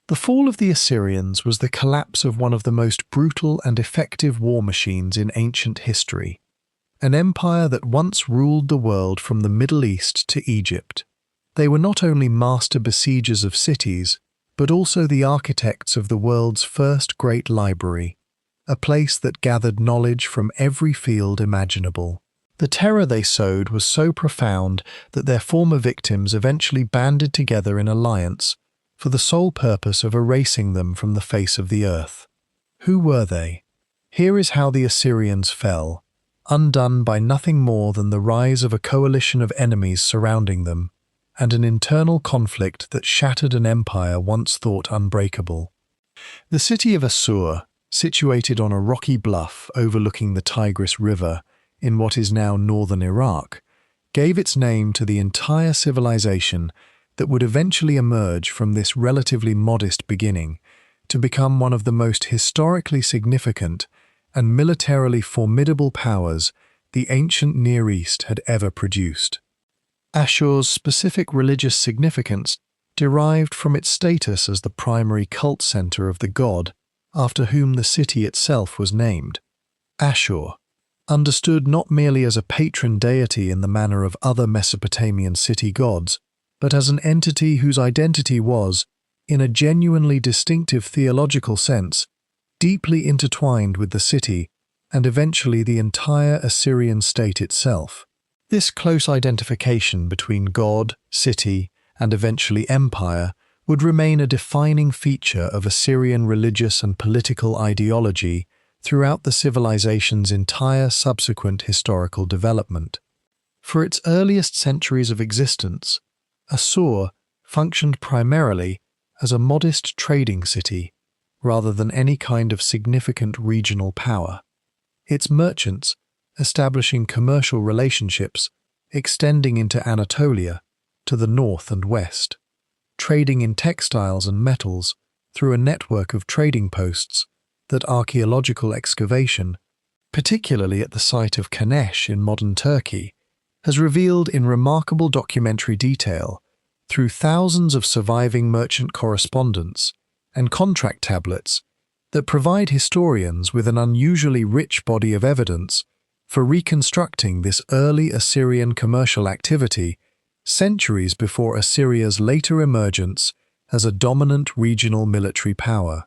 The fall of the Assyrians was the collapse of one of the most brutal and effective war machines in ancient history, an empire that once ruled the world from the Middle East to Egypt. They were not only master besiegers of cities, but also the architects of the world's first great library, a place that gathered knowledge from every field imaginable. The terror they sowed was so profound that their former victims eventually banded together in alliance for the sole purpose of erasing them from the face of the earth. Who were they? Here is how the Assyrians fell, undone by nothing more than the rise of a coalition of enemies surrounding them, and an internal conflict that shattered an empire once thought unbreakable. The city of Assur, situated on a rocky bluff overlooking the Tigris River in what is now northern Iraq, gave its name to the entire civilization that would eventually emerge from this relatively modest beginning to become one of the most historically significant and militarily formidable powers the ancient Near East had ever produced. Ashur's specific religious significance derived from its status as the primary cult center of the god after whom the city itself was named. Ashur, understood not merely as a patron deity in the manner of other Mesopotamian city gods, but as an entity whose identity was, in a genuinely distinctive theological sense, deeply intertwined with the city and eventually the entire Assyrian state itself. This close identification between god, city, and eventually empire would remain a defining feature of Assyrian religious and political ideology throughout the civilization's entire subsequent historical development. For its earliest centuries of existence, Assur functioned primarily as a modest trading city rather than any kind of significant regional power. Its merchants, establishing commercial relationships, extending into Anatolia to the north and west, trading in textiles and metals through a network of trading posts that archaeological excavation, particularly at the site of Kanesh in modern Turkey, has revealed in remarkable documentary detail through thousands of surviving merchant correspondence and contract tablets that provide historians with an unusually rich body of evidence for reconstructing this early Assyrian commercial activity centuries before Assyria's later emergence as a dominant regional military power.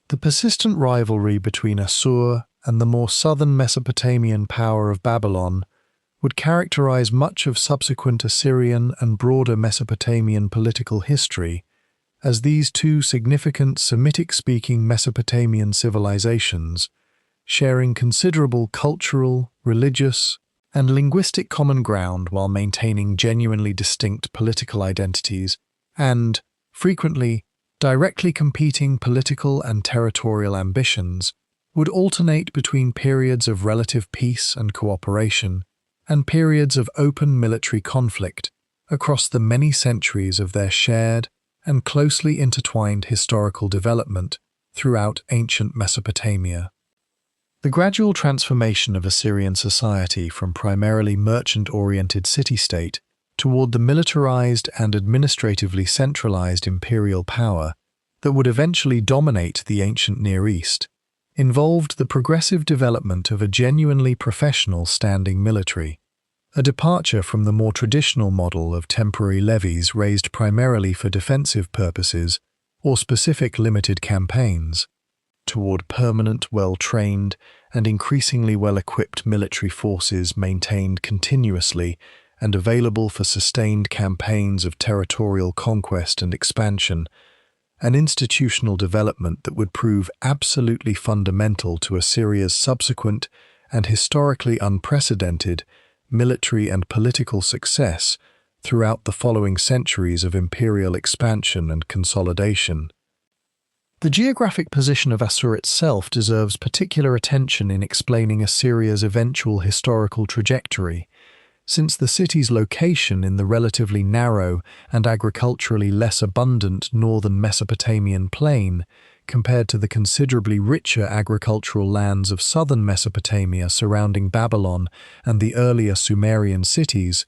The persistent rivalry between Assur and the more southern Mesopotamian power of Babylon would characterize much of subsequent Assyrian and broader Mesopotamian political history, as these two significant Semitic-speaking Mesopotamian civilizations, sharing considerable cultural, religious, and linguistic common ground while maintaining genuinely distinct political identities and, frequently, directly competing political and territorial ambitions, would alternate between periods of relative peace and cooperation and periods of open military conflict across the many centuries of their shared and closely intertwined historical development throughout ancient Mesopotamia. The gradual transformation of Assyrian society from primarily merchant-oriented city-state toward the militarized and administratively centralized imperial power that would eventually dominate the ancient Near East involved the progressive development of a genuinely professional standing military, a departure from the more traditional model of temporary levies raised primarily for defensive purposes or specific limited campaigns, toward permanent, well-trained, and increasingly well-equipped military forces maintained continuously and available for sustained campaigns of territorial conquest and expansion, an institutional development that would prove absolutely fundamental to Assyria's subsequent and historically unprecedented military and political success throughout the following centuries of imperial expansion and consolidation. The geographic position of Assur itself deserves particular attention in explaining Assyria's eventual historical trajectory, since the city's location in the relatively narrow and agriculturally less abundant northern Mesopotamian plain compared to the considerably richer agricultural lands of southern Mesopotamia surrounding Babylon and the earlier Sumerian cities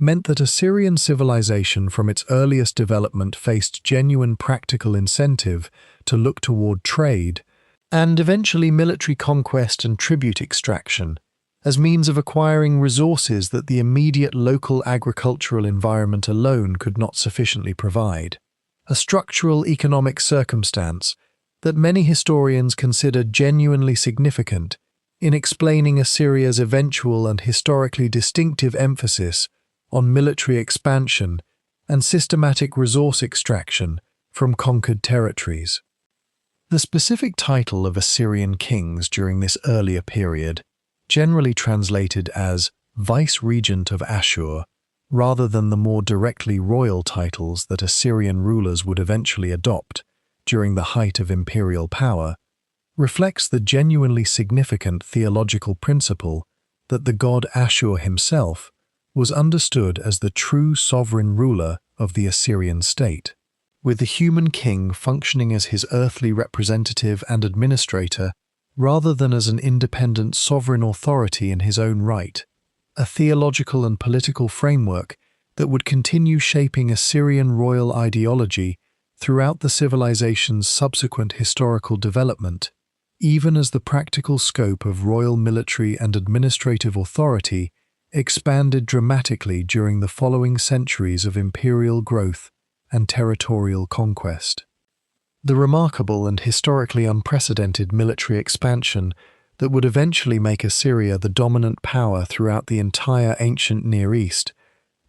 meant that Assyrian civilization from its earliest development faced genuine practical incentive to look toward trade, and eventually military conquest and tribute extraction, as means of acquiring resources that the immediate local agricultural environment alone could not sufficiently provide. A structural economic circumstance that many historians consider genuinely significant in explaining Assyria's eventual and historically distinctive emphasis on military expansion and systematic resource extraction from conquered territories. The specific title of Assyrian kings during this earlier period, generally translated as vice-regent of Ashur, rather than the more directly royal titles that Assyrian rulers would eventually adopt during the height of imperial power, reflects the genuinely significant theological principle that the god Ashur himself was understood as the true sovereign ruler of the Assyrian state, with the human king functioning as his earthly representative and administrator rather than as an independent sovereign authority in his own right, a theological and political framework that would continue shaping Assyrian royal ideology throughout the civilization's subsequent historical development, even as the practical scope of royal military and administrative authority expanded dramatically during the following centuries of imperial growth and territorial conquest. The remarkable and historically unprecedented military expansion that would eventually make Assyria the dominant power throughout the entire ancient Near East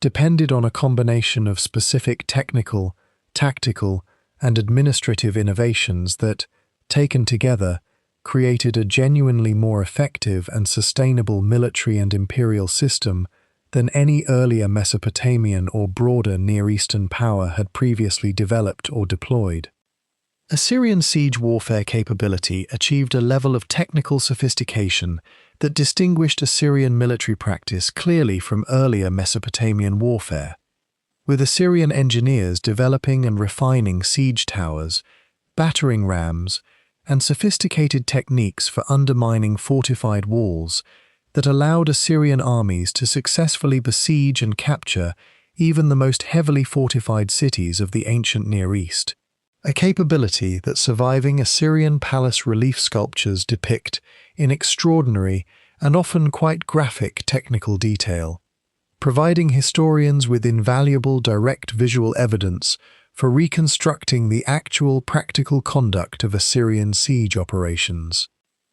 depended on a combination of specific technical, tactical, and administrative innovations that, taken together, created a genuinely more effective and sustainable military and imperial system than any earlier Mesopotamian or broader Near Eastern power had previously developed or deployed. Assyrian siege warfare capability achieved a level of technical sophistication that distinguished Assyrian military practice clearly from earlier Mesopotamian warfare, with Assyrian engineers developing and refining siege towers, battering rams, and sophisticated techniques for undermining fortified walls that allowed Assyrian armies to successfully besiege and capture even the most heavily fortified cities of the ancient Near East, a capability that surviving Assyrian palace relief sculptures depict in extraordinary and often quite graphic technical detail, providing historians with invaluable direct visual evidence for reconstructing the actual practical conduct of Assyrian siege operations.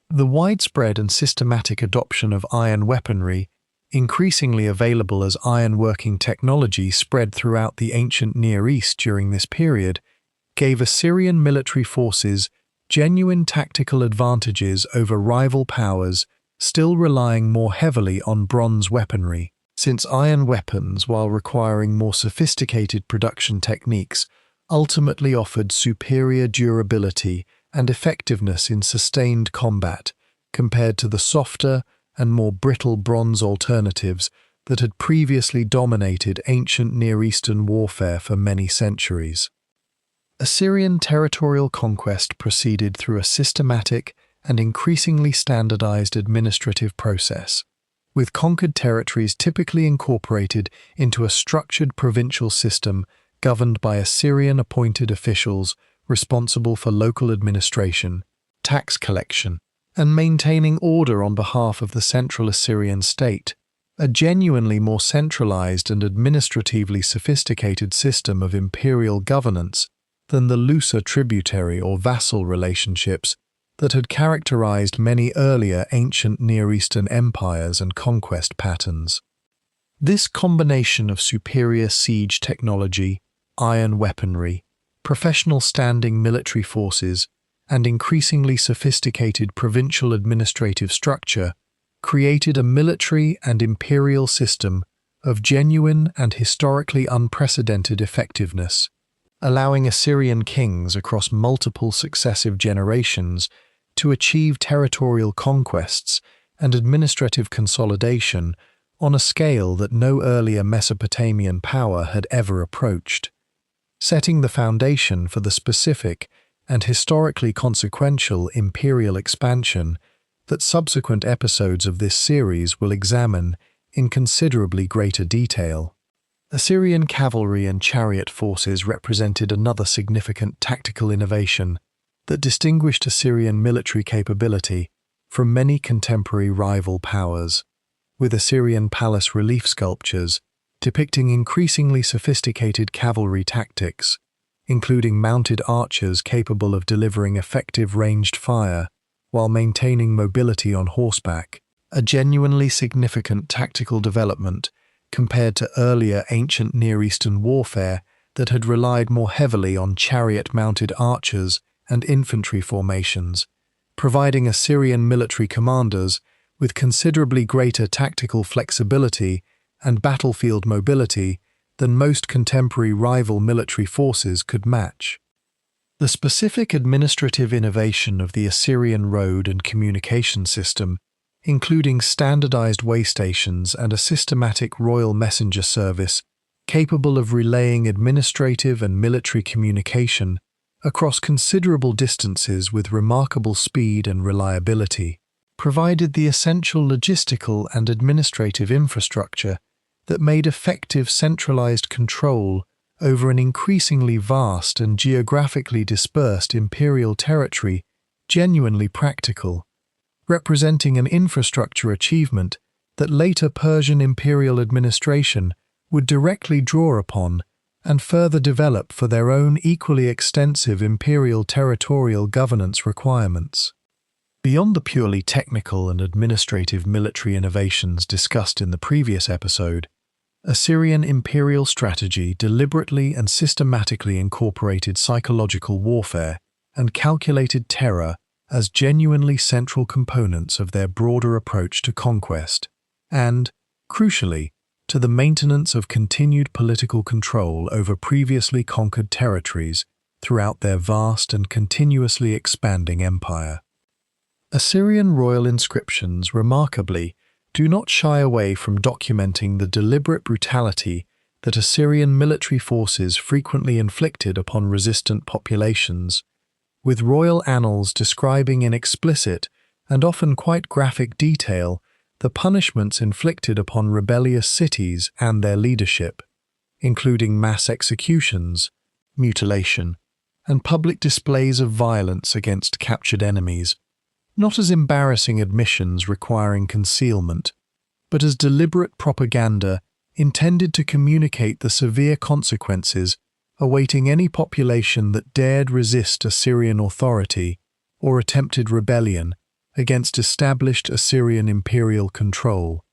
The widespread and systematic adoption of iron weaponry, increasingly available as ironworking technology spread throughout the ancient Near East during this period, gave Assyrian military forces genuine tactical advantages over rival powers still relying more heavily on bronze weaponry, since iron weapons, while requiring more sophisticated production techniques, ultimately offered superior durability and effectiveness in sustained combat compared to the softer and more brittle bronze alternatives that had previously dominated ancient Near Eastern warfare for many centuries. Assyrian territorial conquest proceeded through a systematic and increasingly standardized administrative process, with conquered territories typically incorporated into a structured provincial system governed by Assyrian-appointed officials responsible for local administration, tax collection, and maintaining order on behalf of the central Assyrian state, a genuinely more centralized and administratively sophisticated system of imperial governance than the looser tributary or vassal relationships that had characterized many earlier ancient Near Eastern empires and conquest patterns. This combination of superior siege technology, iron weaponry, professional standing military forces, and increasingly sophisticated provincial administrative structure created a military and imperial system of genuine and historically unprecedented effectiveness, allowing Assyrian kings across multiple successive generations to achieve territorial conquests and administrative consolidation on a scale that no earlier Mesopotamian power had ever approached, setting the foundation for the specific and historically consequential imperial expansion that subsequent episodes of this series will examine in considerably greater detail. Assyrian cavalry and chariot forces represented another significant tactical innovation that distinguished Assyrian military capability from many contemporary rival powers, with Assyrian palace relief sculptures depicting increasingly sophisticated cavalry tactics, including mounted archers capable of delivering effective ranged fire while maintaining mobility on horseback, a genuinely significant tactical development compared to earlier ancient Near Eastern warfare that had relied more heavily on chariot-mounted archers and infantry formations, providing Assyrian military commanders with considerably greater tactical flexibility and battlefield mobility than most contemporary rival military forces could match. The specific administrative innovation of the Assyrian road and communication system, including standardized way stations and a systematic royal messenger service capable of relaying administrative and military communication across considerable distances with remarkable speed and reliability, provided the essential logistical and administrative infrastructure that made effective centralized control over an increasingly vast and geographically dispersed imperial territory genuinely practical, representing an infrastructure achievement that later Persian imperial administration would directly draw upon and further develop for their own equally extensive imperial territorial governance requirements. Beyond the purely technical and administrative military innovations discussed in the previous episode, Assyrian imperial strategy deliberately and systematically incorporated psychological warfare and calculated terror as genuinely central components of their broader approach to conquest, and, crucially, to the maintenance of continued political control over previously conquered territories throughout their vast and continuously expanding empire. Assyrian royal inscriptions, remarkably, do not shy away from documenting the deliberate brutality that Assyrian military forces frequently inflicted upon resistant populations, with royal annals describing in explicit and often quite graphic detail the punishments inflicted upon rebellious cities and their leadership, including mass executions, mutilation, and public displays of violence against captured enemies, not as embarrassing admissions requiring concealment, but as deliberate propaganda intended to communicate the severe consequences awaiting any population that dared resist Assyrian authority or attempted rebellion against established Assyrian imperial control.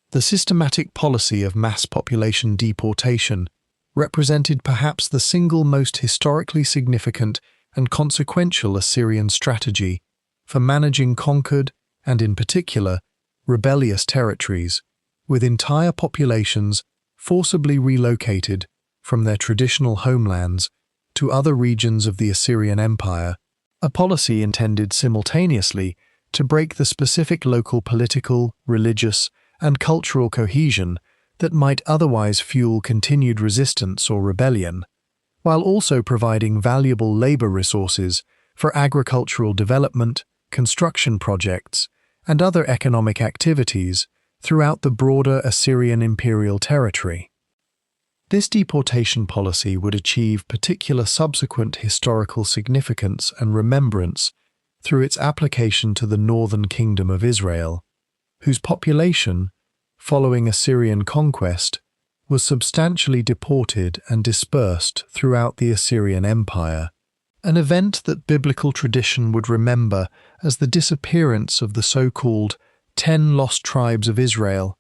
The systematic policy of mass population deportation represented perhaps the single most historically significant and consequential Assyrian strategy for managing conquered, and in particular, rebellious territories, with entire populations forcibly relocated from their traditional homelands to other regions of the Assyrian Empire, a policy intended simultaneously to break the specific local political, religious, and cultural cohesion that might otherwise fuel continued resistance or rebellion, while also providing valuable labor resources for agricultural development, construction projects, and other economic activities throughout the broader Assyrian imperial territory. This deportation policy would achieve particular subsequent historical significance and remembrance through its application to the northern kingdom of Israel, whose population, following Assyrian conquest, was substantially deported and dispersed throughout the Assyrian Empire, an event that biblical tradition would remember as the disappearance of the so-called 10 Lost Tribes of Israel,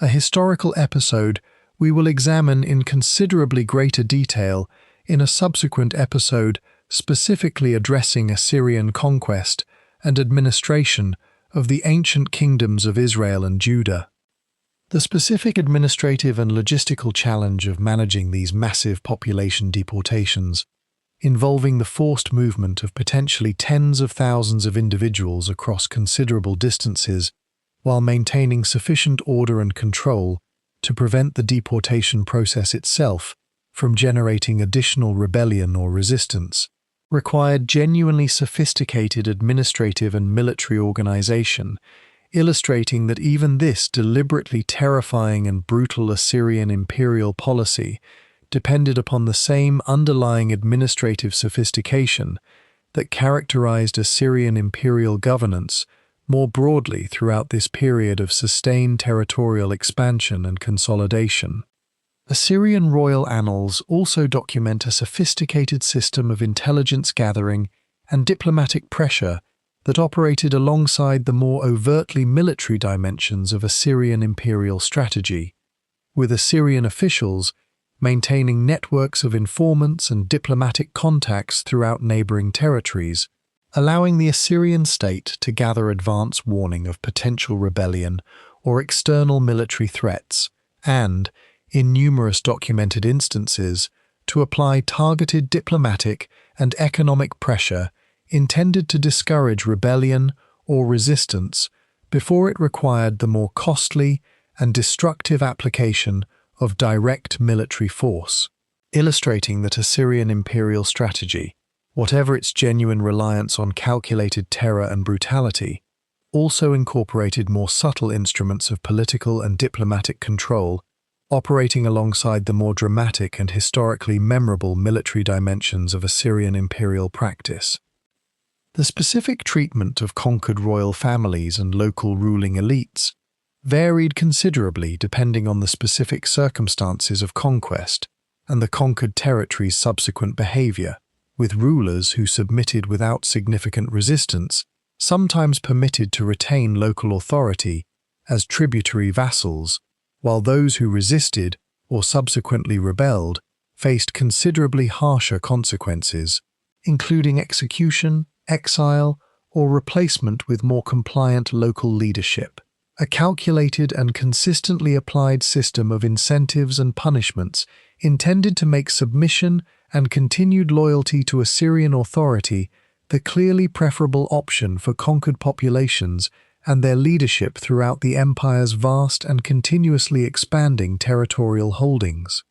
a historical episode we will examine in considerably greater detail in a subsequent episode specifically addressing Assyrian conquest and administration of the ancient kingdoms of Israel and Judah. The specific administrative and logistical challenge of managing these massive population deportations, involving the forced movement of potentially tens of thousands of individuals across considerable distances while maintaining sufficient order and control to prevent the deportation process itself from generating additional rebellion or resistance, required genuinely sophisticated administrative and military organization illustrating that even this deliberately terrifying and brutal Assyrian imperial policy depended upon the same underlying administrative sophistication that characterized Assyrian imperial governance more broadly throughout this period of sustained territorial expansion and consolidation. Assyrian royal annals also document a sophisticated system of intelligence gathering and diplomatic pressure that operated alongside the more overtly military dimensions of Assyrian imperial strategy, with Assyrian officials maintaining networks of informants and diplomatic contacts throughout neighboring territories, allowing the Assyrian state to gather advance warning of potential rebellion or external military threats, and, in numerous documented instances, to apply targeted diplomatic and economic pressure intended to discourage rebellion or resistance before it required the more costly and destructive application of direct military force, illustrating that Assyrian imperial strategy, whatever its genuine reliance on calculated terror and brutality, also incorporated more subtle instruments of political and diplomatic control, operating alongside the more dramatic and historically memorable military dimensions of Assyrian imperial practice. The specific treatment of conquered royal families and local ruling elites varied considerably depending on the specific circumstances of conquest and the conquered territory's subsequent behavior, with rulers who submitted without significant resistance sometimes permitted to retain local authority as tributary vassals, while those who resisted or subsequently rebelled faced considerably harsher consequences, including execution, exile, or replacement with more compliant local leadership. A calculated and consistently applied system of incentives and punishments intended to make submission and continued loyalty to Assyrian authority the clearly preferable option for conquered populations and their leadership throughout the empire's vast and continuously expanding territorial holdings.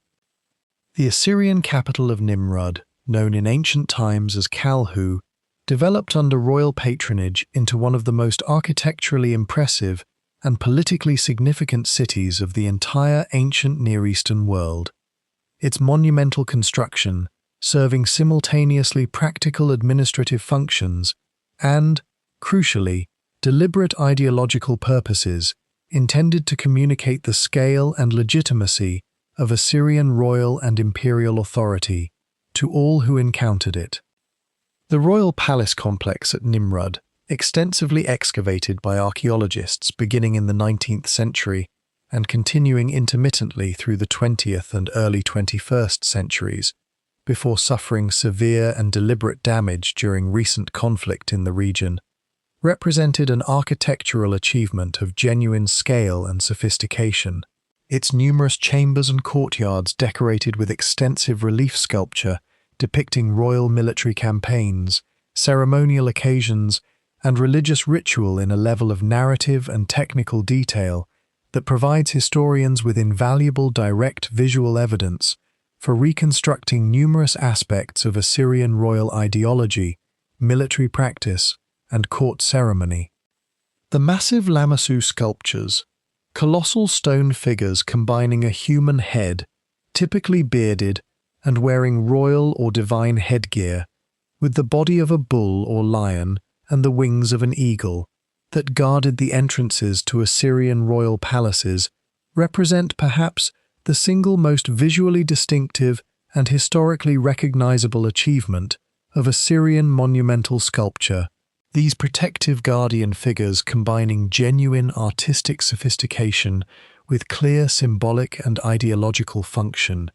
The Assyrian capital of Nimrud, known in ancient times as Kalhu, developed under royal patronage into one of the most architecturally impressive and politically significant cities of the entire ancient Near Eastern world. Its monumental construction, serving simultaneously practical administrative functions and, crucially, deliberate ideological purposes, intended to communicate the scale and legitimacy of Assyrian royal and imperial authority to all who encountered it. The royal palace complex at Nimrud, extensively excavated by archaeologists beginning in the 19th century and continuing intermittently through the 20th and early 21st centuries, before suffering severe and deliberate damage during recent conflict in the region, represented an architectural achievement of genuine scale and sophistication. Its numerous chambers and courtyards decorated with extensive relief sculpture depicting royal military campaigns, ceremonial occasions, and religious ritual in a level of narrative and technical detail that provides historians with invaluable direct visual evidence for reconstructing numerous aspects of Assyrian royal ideology, military practice, and court ceremony. The massive Lamassu sculptures, colossal stone figures combining a human head, typically bearded, and wearing royal or divine headgear, with the body of a bull or lion and the wings of an eagle, that guarded the entrances to Assyrian royal palaces, represent perhaps the single most visually distinctive and historically recognizable achievement of Assyrian monumental sculpture. These protective guardian figures combining genuine artistic sophistication with clear symbolic and ideological function,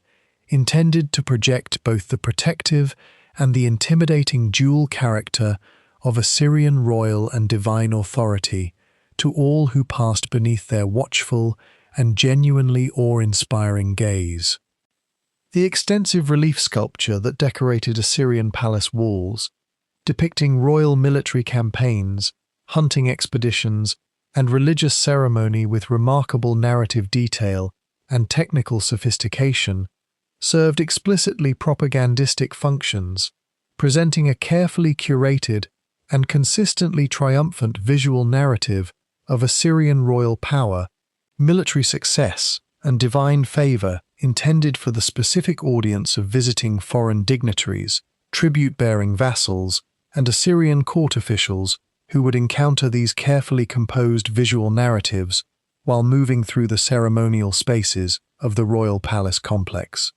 intended to project both the protective and the intimidating dual character of Assyrian royal and divine authority to all who passed beneath their watchful and genuinely awe-inspiring gaze. The extensive relief sculpture that decorated Assyrian palace walls, depicting royal military campaigns, hunting expeditions, and religious ceremony with remarkable narrative detail and technical sophistication, served explicitly propagandistic functions, presenting a carefully curated and consistently triumphant visual narrative of Assyrian royal power, military success, and divine favor intended for the specific audience of visiting foreign dignitaries, tribute-bearing vassals, and Assyrian court officials who would encounter these carefully composed visual narratives while moving through the ceremonial spaces of the royal palace complex.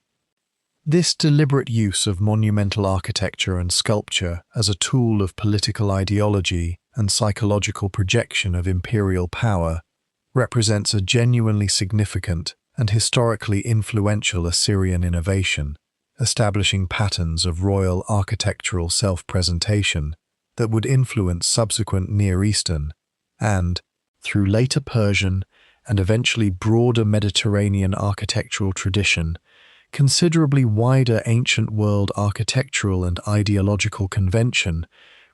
This deliberate use of monumental architecture and sculpture as a tool of political ideology and psychological projection of imperial power represents a genuinely significant and historically influential Assyrian innovation, establishing patterns of royal architectural self-presentation that would influence subsequent Near Eastern and, through later Persian and eventually broader Mediterranean architectural tradition, considerably wider ancient world architectural and ideological convention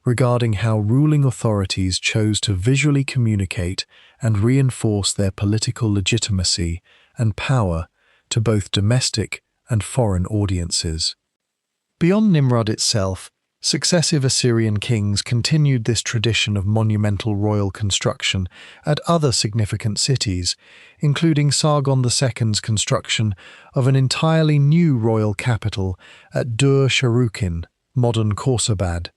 regarding how ruling authorities chose to visually communicate and reinforce their political legitimacy and power to both domestic and foreign audiences. Beyond Nimrod itself, successive Assyrian kings continued this tradition of monumental royal construction at other significant cities, including Sargon II's construction of an entirely new royal capital at Dur-Sharrukin, modern Khorsabad,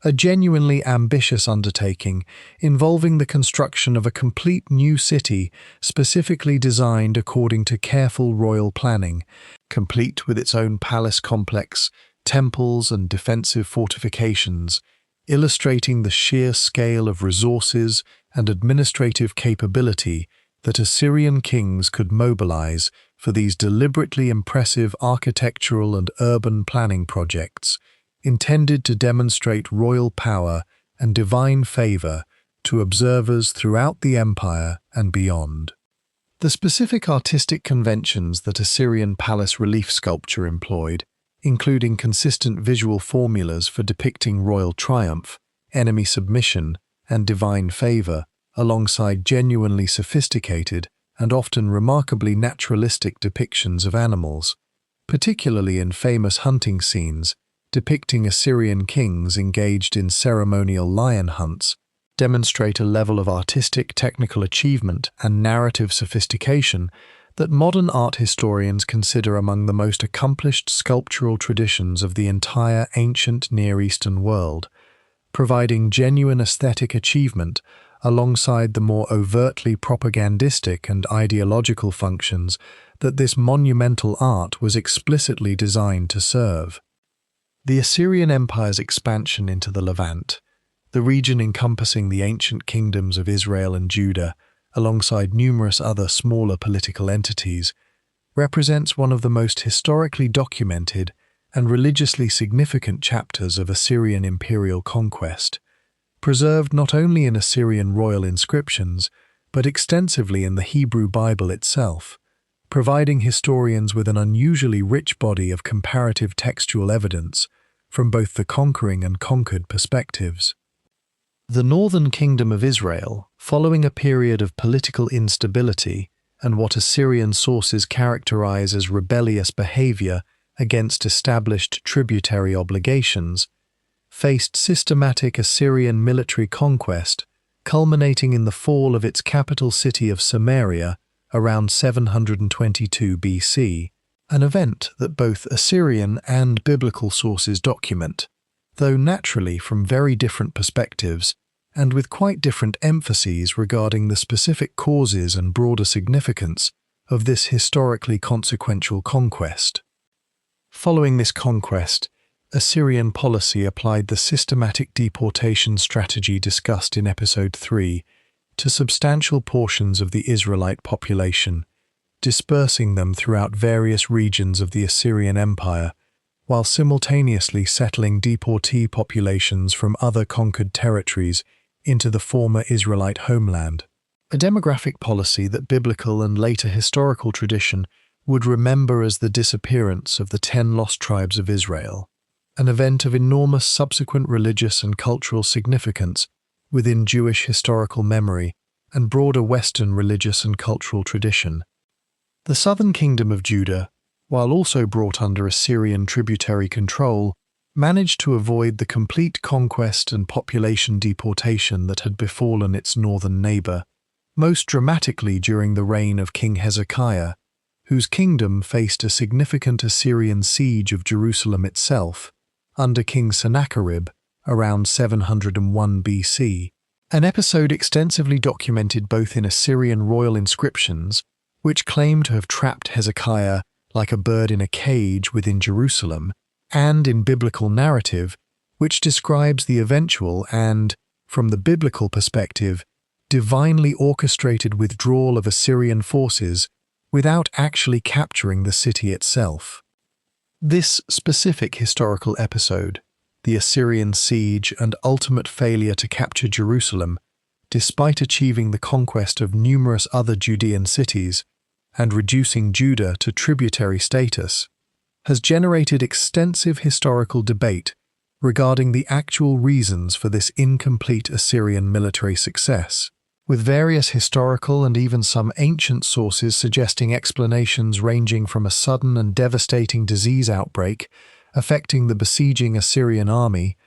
a genuinely ambitious undertaking involving the construction of a complete new city specifically designed according to careful royal planning, complete with its own palace complex, temples and defensive fortifications, illustrating the sheer scale of resources and administrative capability that Assyrian kings could mobilize for these deliberately impressive architectural and urban planning projects, intended to demonstrate royal power and divine favor to observers throughout the empire and beyond. The specific artistic conventions that Assyrian palace relief sculpture employed, including consistent visual formulas for depicting royal triumph, enemy submission, and divine favor, alongside genuinely sophisticated and often remarkably naturalistic depictions of animals, particularly in famous hunting scenes depicting Assyrian kings engaged in ceremonial lion hunts, demonstrate a level of artistic technical achievement and narrative sophistication that modern art historians consider among the most accomplished sculptural traditions of the entire ancient Near Eastern world, providing genuine aesthetic achievement alongside the more overtly propagandistic and ideological functions that this monumental art was explicitly designed to serve. The Assyrian Empire's expansion into the Levant, the region encompassing the ancient kingdoms of Israel and Judah, alongside numerous other smaller political entities, represents one of the most historically documented and religiously significant chapters of Assyrian imperial conquest, preserved not only in Assyrian royal inscriptions, but extensively in the Hebrew Bible itself, providing historians with an unusually rich body of comparative textual evidence from both the conquering and conquered perspectives. The northern kingdom of Israel, following a period of political instability and what Assyrian sources characterize as rebellious behavior against established tributary obligations, faced systematic Assyrian military conquest, culminating in the fall of its capital city of Samaria around 722 BC, an event that both Assyrian and biblical sources document, though naturally from very different perspectives and with quite different emphases regarding the specific causes and broader significance of this historically consequential conquest. Following this conquest, Assyrian policy applied the systematic deportation strategy discussed in Episode 3 to substantial portions of the Israelite population, dispersing them throughout various regions of the Assyrian Empire, while simultaneously settling deportee populations from other conquered territories into the former Israelite homeland, a demographic policy that biblical and later historical tradition would remember as the disappearance of the 10 lost tribes of Israel, an event of enormous subsequent religious and cultural significance within Jewish historical memory and broader Western religious and cultural tradition. The southern kingdom of Judah, while also brought under Assyrian tributary control, managed to avoid the complete conquest and population deportation that had befallen its northern neighbor, most dramatically during the reign of King Hezekiah, whose kingdom faced a significant Assyrian siege of Jerusalem itself under King Sennacherib around 701 BC, an episode extensively documented both in Assyrian royal inscriptions, which claim to have trapped Hezekiah like a bird in a cage within Jerusalem, and in biblical narrative, which describes the eventual and, from the biblical perspective, divinely orchestrated withdrawal of Assyrian forces without actually capturing the city itself. This specific historical episode, the Assyrian siege and ultimate failure to capture Jerusalem, despite achieving the conquest of numerous other Judean cities and reducing Judah to tributary status, has generated extensive historical debate regarding the actual reasons for this incomplete Assyrian military success, with various historical and even some ancient sources suggesting explanations ranging from a sudden and devastating disease outbreak affecting the besieging Assyrian army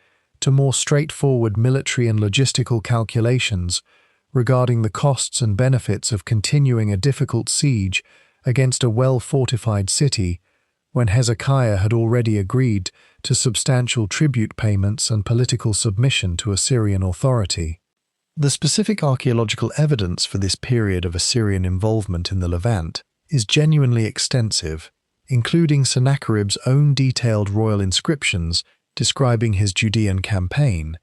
to more straightforward military and logistical calculations regarding the costs and benefits of continuing a difficult siege against a well-fortified city when Hezekiah had already agreed to substantial tribute payments and political submission to Assyrian authority. The specific archaeological evidence for this period of Assyrian involvement in the Levant is genuinely extensive, including Sennacherib's own detailed royal inscriptions describing his Judean campaign,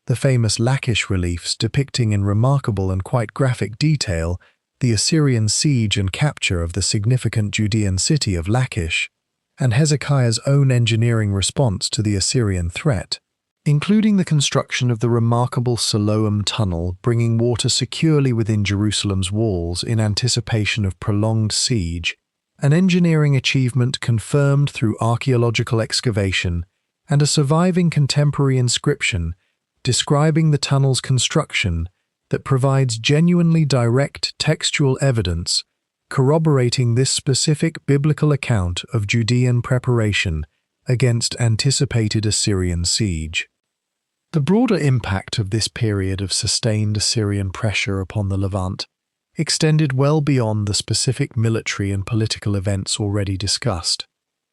the famous Lachish reliefs depicting in remarkable and quite graphic detail the Assyrian siege and capture of the significant Judean city of Lachish, and Hezekiah's own engineering response to the Assyrian threat, including the construction of the remarkable Siloam Tunnel bringing water securely within Jerusalem's walls in anticipation of prolonged siege, an engineering achievement confirmed through archaeological excavation and a surviving contemporary inscription describing the tunnel's construction that provides genuinely direct textual evidence corroborating this specific biblical account of Judean preparation against anticipated Assyrian siege. The broader impact of this period of sustained Assyrian pressure upon the Levant extended well beyond the specific military and political events already discussed,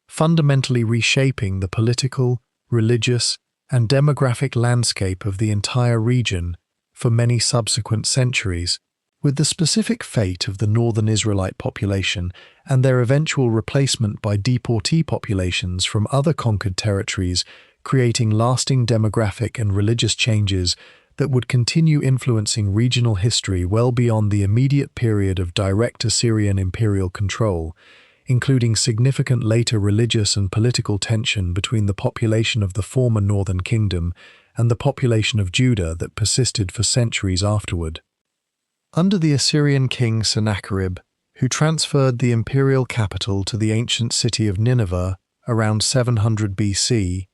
fundamentally reshaping the political, religious, and demographic landscape of the entire region for many subsequent centuries, with the specific fate of the northern Israelite population and their eventual replacement by deportee populations from other conquered territories creating lasting demographic and religious changes that would continue influencing regional history well beyond the immediate period of direct Assyrian imperial control, including significant later religious and political tension between the population of the former northern kingdom and the population of Judah that persisted for centuries afterward. Under the Assyrian king Sennacherib, who transferred the imperial capital to the ancient city of Nineveh around 700 BC,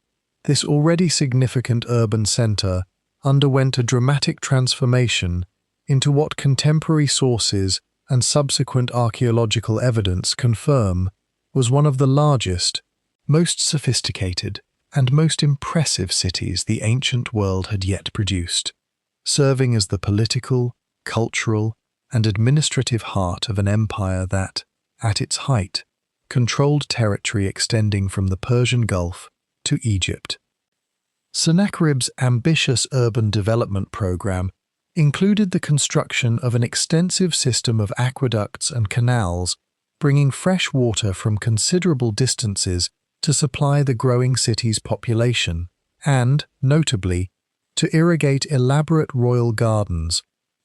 this already significant urban center underwent a dramatic transformation into what contemporary sources and subsequent archaeological evidence confirm was one of the largest, most sophisticated, and most impressive cities the ancient world had yet produced, serving as the political, cultural, and administrative heart of an empire that, at its height, controlled territory extending from the Persian Gulf to Egypt. Sennacherib's ambitious urban development program included the construction of an extensive system of aqueducts and canals, bringing fresh water from considerable distances to supply the growing city's population, and, notably, to irrigate elaborate royal gardens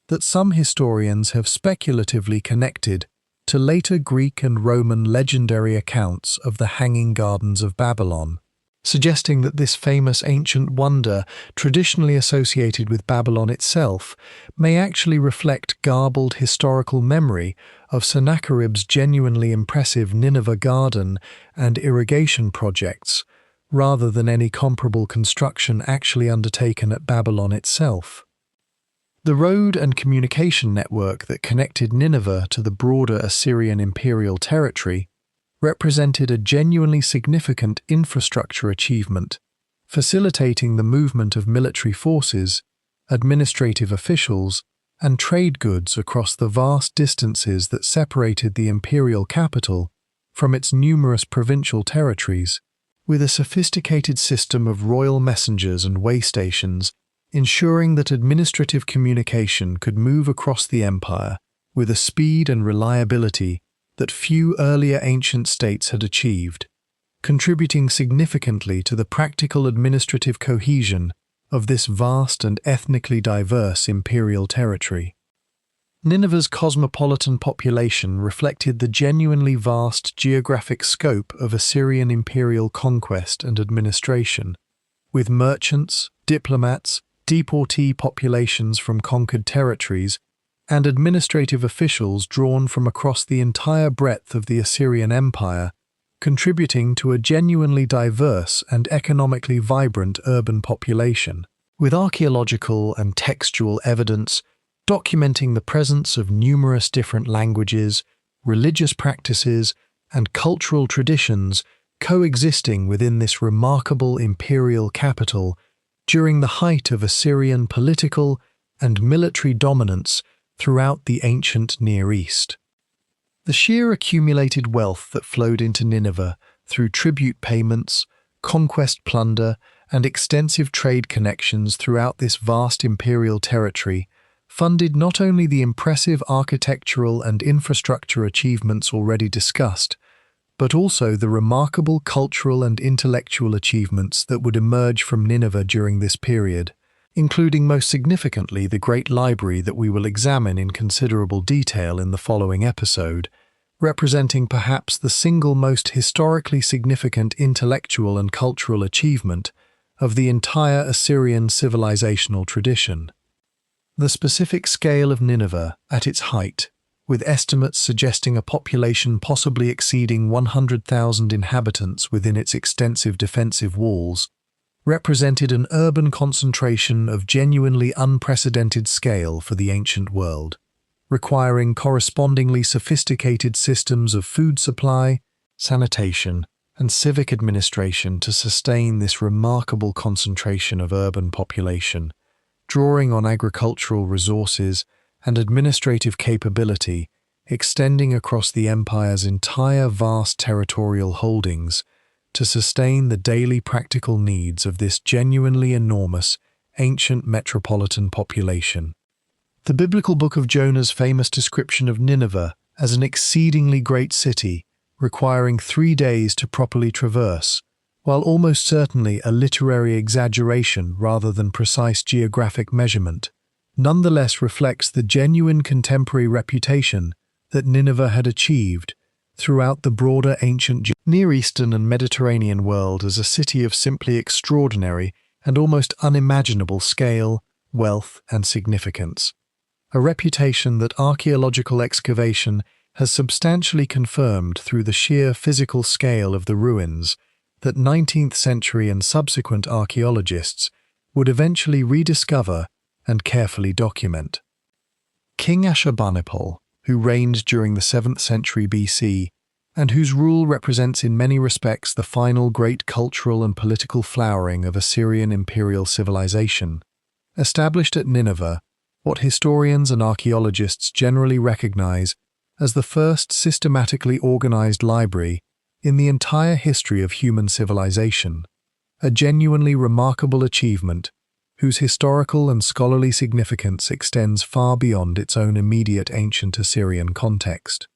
that some historians have speculatively connected to later Greek and Roman legendary accounts of the Hanging Gardens of Babylon, suggesting that this famous ancient wonder, traditionally associated with Babylon itself, may actually reflect garbled historical memory of Sennacherib's genuinely impressive Nineveh garden and irrigation projects, rather than any comparable construction actually undertaken at Babylon itself. The road and communication network that connected Nineveh to the broader Assyrian imperial territory represented a genuinely significant infrastructure achievement, facilitating the movement of military forces, administrative officials, and trade goods across the vast distances that separated the imperial capital from its numerous provincial territories, with a sophisticated system of royal messengers and way stations ensuring that administrative communication could move across the empire with a speed and reliability that few earlier ancient states had achieved, contributing significantly to the practical administrative cohesion of this vast and ethnically diverse imperial territory. Nineveh's cosmopolitan population reflected the genuinely vast geographic scope of Assyrian imperial conquest and administration, with merchants, diplomats, deportee populations from conquered territories, and administrative officials drawn from across the entire breadth of the Assyrian Empire, contributing to a genuinely diverse and economically vibrant urban population, with archaeological and textual evidence documenting the presence of numerous different languages, religious practices, and cultural traditions coexisting within this remarkable imperial capital during the height of Assyrian political and military dominance throughout the ancient Near East. The sheer accumulated wealth that flowed into Nineveh through tribute payments, conquest plunder, and extensive trade connections throughout this vast imperial territory funded not only the impressive architectural and infrastructure achievements already discussed, but also the remarkable cultural and intellectual achievements that would emerge from Nineveh during this period, including most significantly the great library that we will examine in considerable detail in the following episode, representing perhaps the single most historically significant intellectual and cultural achievement of the entire Assyrian civilizational tradition. The specific scale of Nineveh at its height, with estimates suggesting a population possibly exceeding 100,000 inhabitants within its extensive defensive walls, represented an urban concentration of genuinely unprecedented scale for the ancient world, requiring correspondingly sophisticated systems of food supply, sanitation, and civic administration to sustain this remarkable concentration of urban population, drawing on agricultural resources and administrative capability extending across the empire's entire vast territorial holdings to sustain the daily practical needs of this genuinely enormous, ancient metropolitan population. The biblical book of Jonah's famous description of Nineveh as an exceedingly great city, requiring 3 days to properly traverse, while almost certainly a literary exaggeration rather than precise geographic measurement, nonetheless reflects the genuine contemporary reputation that Nineveh had achieved throughout the broader ancient Near Eastern and Mediterranean world as a city of simply extraordinary and almost unimaginable scale, wealth, and significance. A reputation that archaeological excavation has substantially confirmed through the sheer physical scale of the ruins that 19th century and subsequent archaeologists would eventually rediscover and carefully document. King Ashurbanipal, who reigned during the 7th century BC, and whose rule represents in many respects the final great cultural and political flowering of Assyrian imperial civilization, established at Nineveh what historians and archaeologists generally recognize as the first systematically organized library in the entire history of human civilization, a genuinely remarkable achievement whose historical and scholarly significance extends far beyond its own immediate ancient Assyrian context.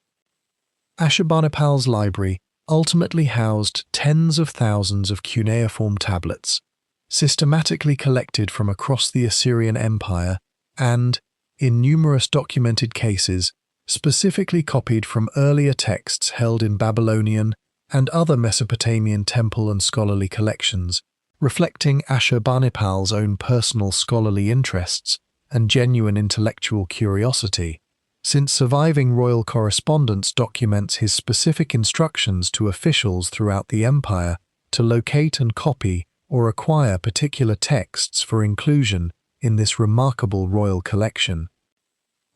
Ashurbanipal's library ultimately housed tens of thousands of cuneiform tablets, systematically collected from across the Assyrian Empire and, in numerous documented cases, specifically copied from earlier texts held in Babylonian and other Mesopotamian temple and scholarly collections, reflecting Ashurbanipal's own personal scholarly interests and genuine intellectual curiosity, since surviving royal correspondence documents his specific instructions to officials throughout the empire to locate and copy or acquire particular texts for inclusion in this remarkable royal collection.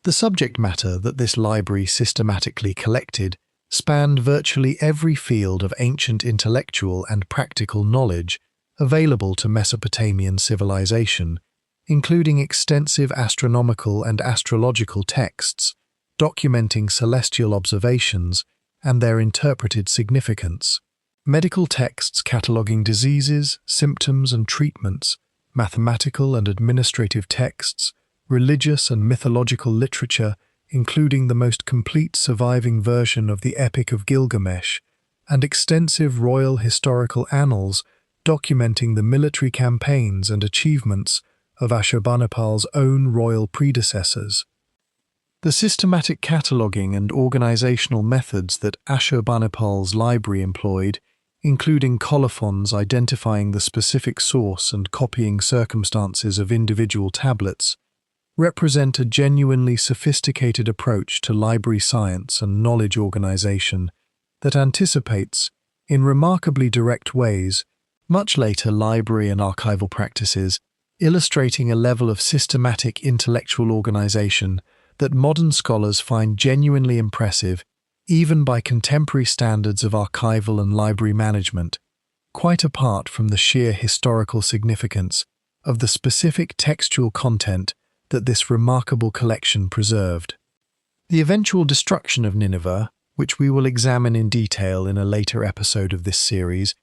The subject matter that this library systematically collected spanned virtually every field of ancient intellectual and practical knowledge available to Mesopotamian civilization, including extensive astronomical and astrological texts documenting celestial observations and their interpreted significance, medical texts cataloging diseases, symptoms, and treatments, mathematical and administrative texts, religious and mythological literature, including the most complete surviving version of the Epic of Gilgamesh, and extensive royal historical annals documenting the military campaigns and achievements of Ashurbanipal's own royal predecessors. The systematic cataloguing and organizational methods that Ashurbanipal's library employed, including colophons identifying the specific source and copying circumstances of individual tablets, represent a genuinely sophisticated approach to library science and knowledge organization that anticipates, in remarkably direct ways, much later library and archival practices, illustrating a level of systematic intellectual organization that modern scholars find genuinely impressive even by contemporary standards of archival and library management, quite apart from the sheer historical significance of the specific textual content that this remarkable collection preserved. The eventual destruction of Nineveh, which we will examine in detail in a later episode of this series,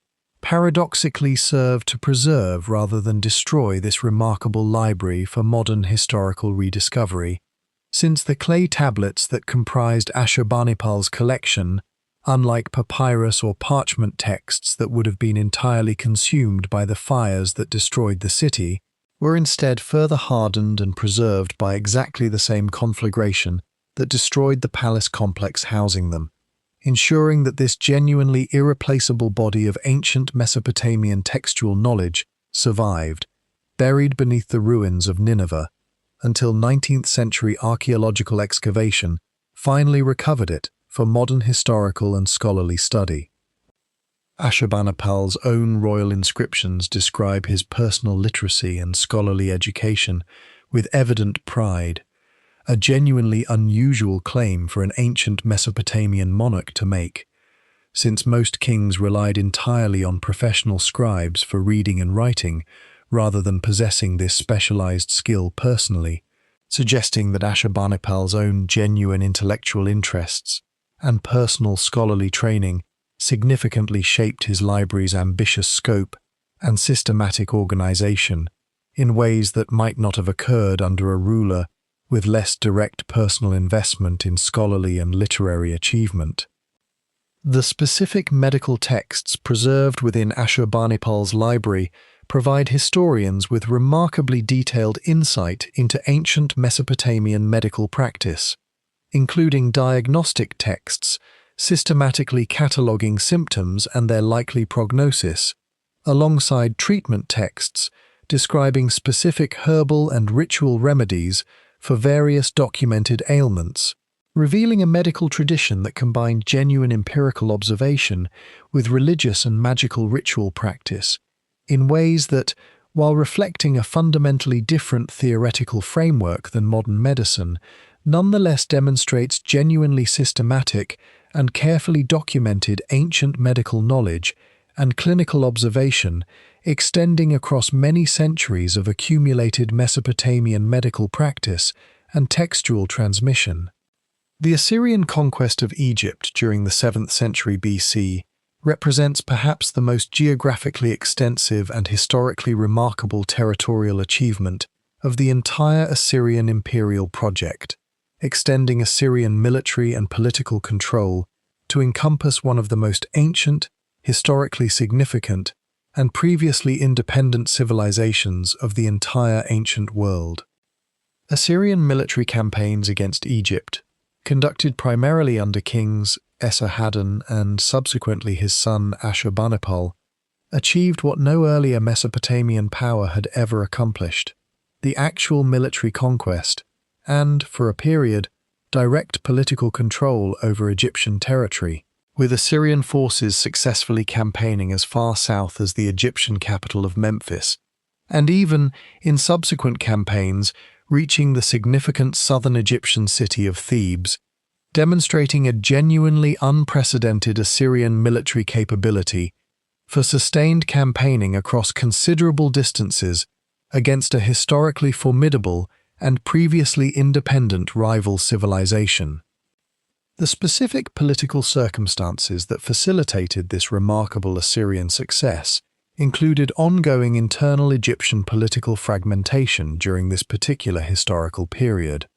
paradoxically served to preserve rather than destroy this remarkable library for modern historical rediscovery, since the clay tablets that comprised Ashurbanipal's collection, unlike papyrus or parchment texts that would have been entirely consumed by the fires that destroyed the city, were instead further hardened and preserved by exactly the same conflagration that destroyed the palace complex housing them, ensuring that this genuinely irreplaceable body of ancient Mesopotamian textual knowledge survived, buried beneath the ruins of Nineveh, until 19th century archaeological excavation finally recovered it for modern historical and scholarly study. Ashurbanipal's own royal inscriptions describe his personal literacy and scholarly education with evident pride, a genuinely unusual claim for an ancient Mesopotamian monarch to make, since most kings relied entirely on professional scribes for reading and writing rather than possessing this specialized skill personally, suggesting that Ashurbanipal's own genuine intellectual interests and personal scholarly training significantly shaped his library's ambitious scope and systematic organization in ways that might not have occurred under a ruler with less direct personal investment in scholarly and literary achievement. The specific medical texts preserved within Ashurbanipal's library provide historians with remarkably detailed insight into ancient Mesopotamian medical practice, including diagnostic texts systematically cataloguing symptoms and their likely prognosis, alongside treatment texts describing specific herbal and ritual remedies for various documented ailments, revealing a medical tradition that combined genuine empirical observation with religious and magical ritual practice, in ways that, while reflecting a fundamentally different theoretical framework than modern medicine, nonetheless demonstrates genuinely systematic and carefully documented ancient medical knowledge and clinical observation extending across many centuries of accumulated Mesopotamian medical practice and textual transmission. The Assyrian conquest of Egypt during the 7th century BC represents perhaps the most geographically extensive and historically remarkable territorial achievement of the entire Assyrian imperial project, extending Assyrian military and political control to encompass one of the most ancient, historically significant, and previously independent civilizations of the entire ancient world. Assyrian military campaigns against Egypt, conducted primarily under kings Esarhaddon and subsequently his son Ashurbanipal, achieved what no earlier Mesopotamian power had ever accomplished: the actual military conquest and, for a period, direct political control over Egyptian territory, with Assyrian forces successfully campaigning as far south as the Egyptian capital of Memphis, and even, in subsequent campaigns, reaching the significant southern Egyptian city of Thebes, demonstrating a genuinely unprecedented Assyrian military capability for sustained campaigning across considerable distances against a historically formidable and previously independent rival civilization. The specific political circumstances that facilitated this remarkable Assyrian success included ongoing internal Egyptian political fragmentation during this particular historical period,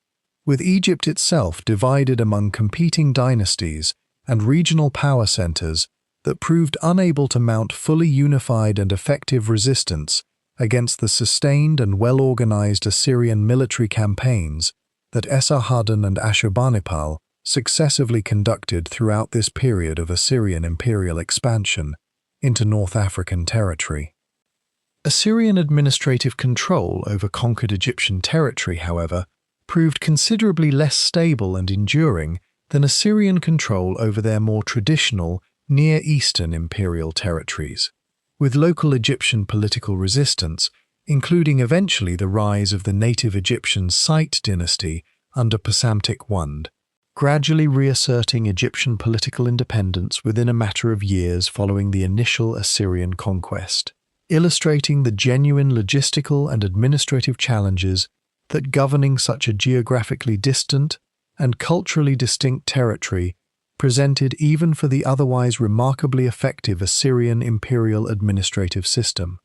with Egypt itself divided among competing dynasties and regional power centers that proved unable to mount fully unified and effective resistance against the sustained and well-organized Assyrian military campaigns that Esarhaddon and Ashurbanipal successively conducted throughout this period of Assyrian imperial expansion into North African territory. Assyrian administrative control over conquered Egyptian territory, however, proved considerably less stable and enduring than Assyrian control over their more traditional Near Eastern imperial territories, with local Egyptian political resistance, including eventually the rise of the native Egyptian Site dynasty under Psamtik I, gradually reasserting Egyptian political independence within a matter of years following the initial Assyrian conquest, illustrating the genuine logistical and administrative challenges that governing such a geographically distant and culturally distinct territory presented even for the otherwise remarkably effective Assyrian imperial administrative system.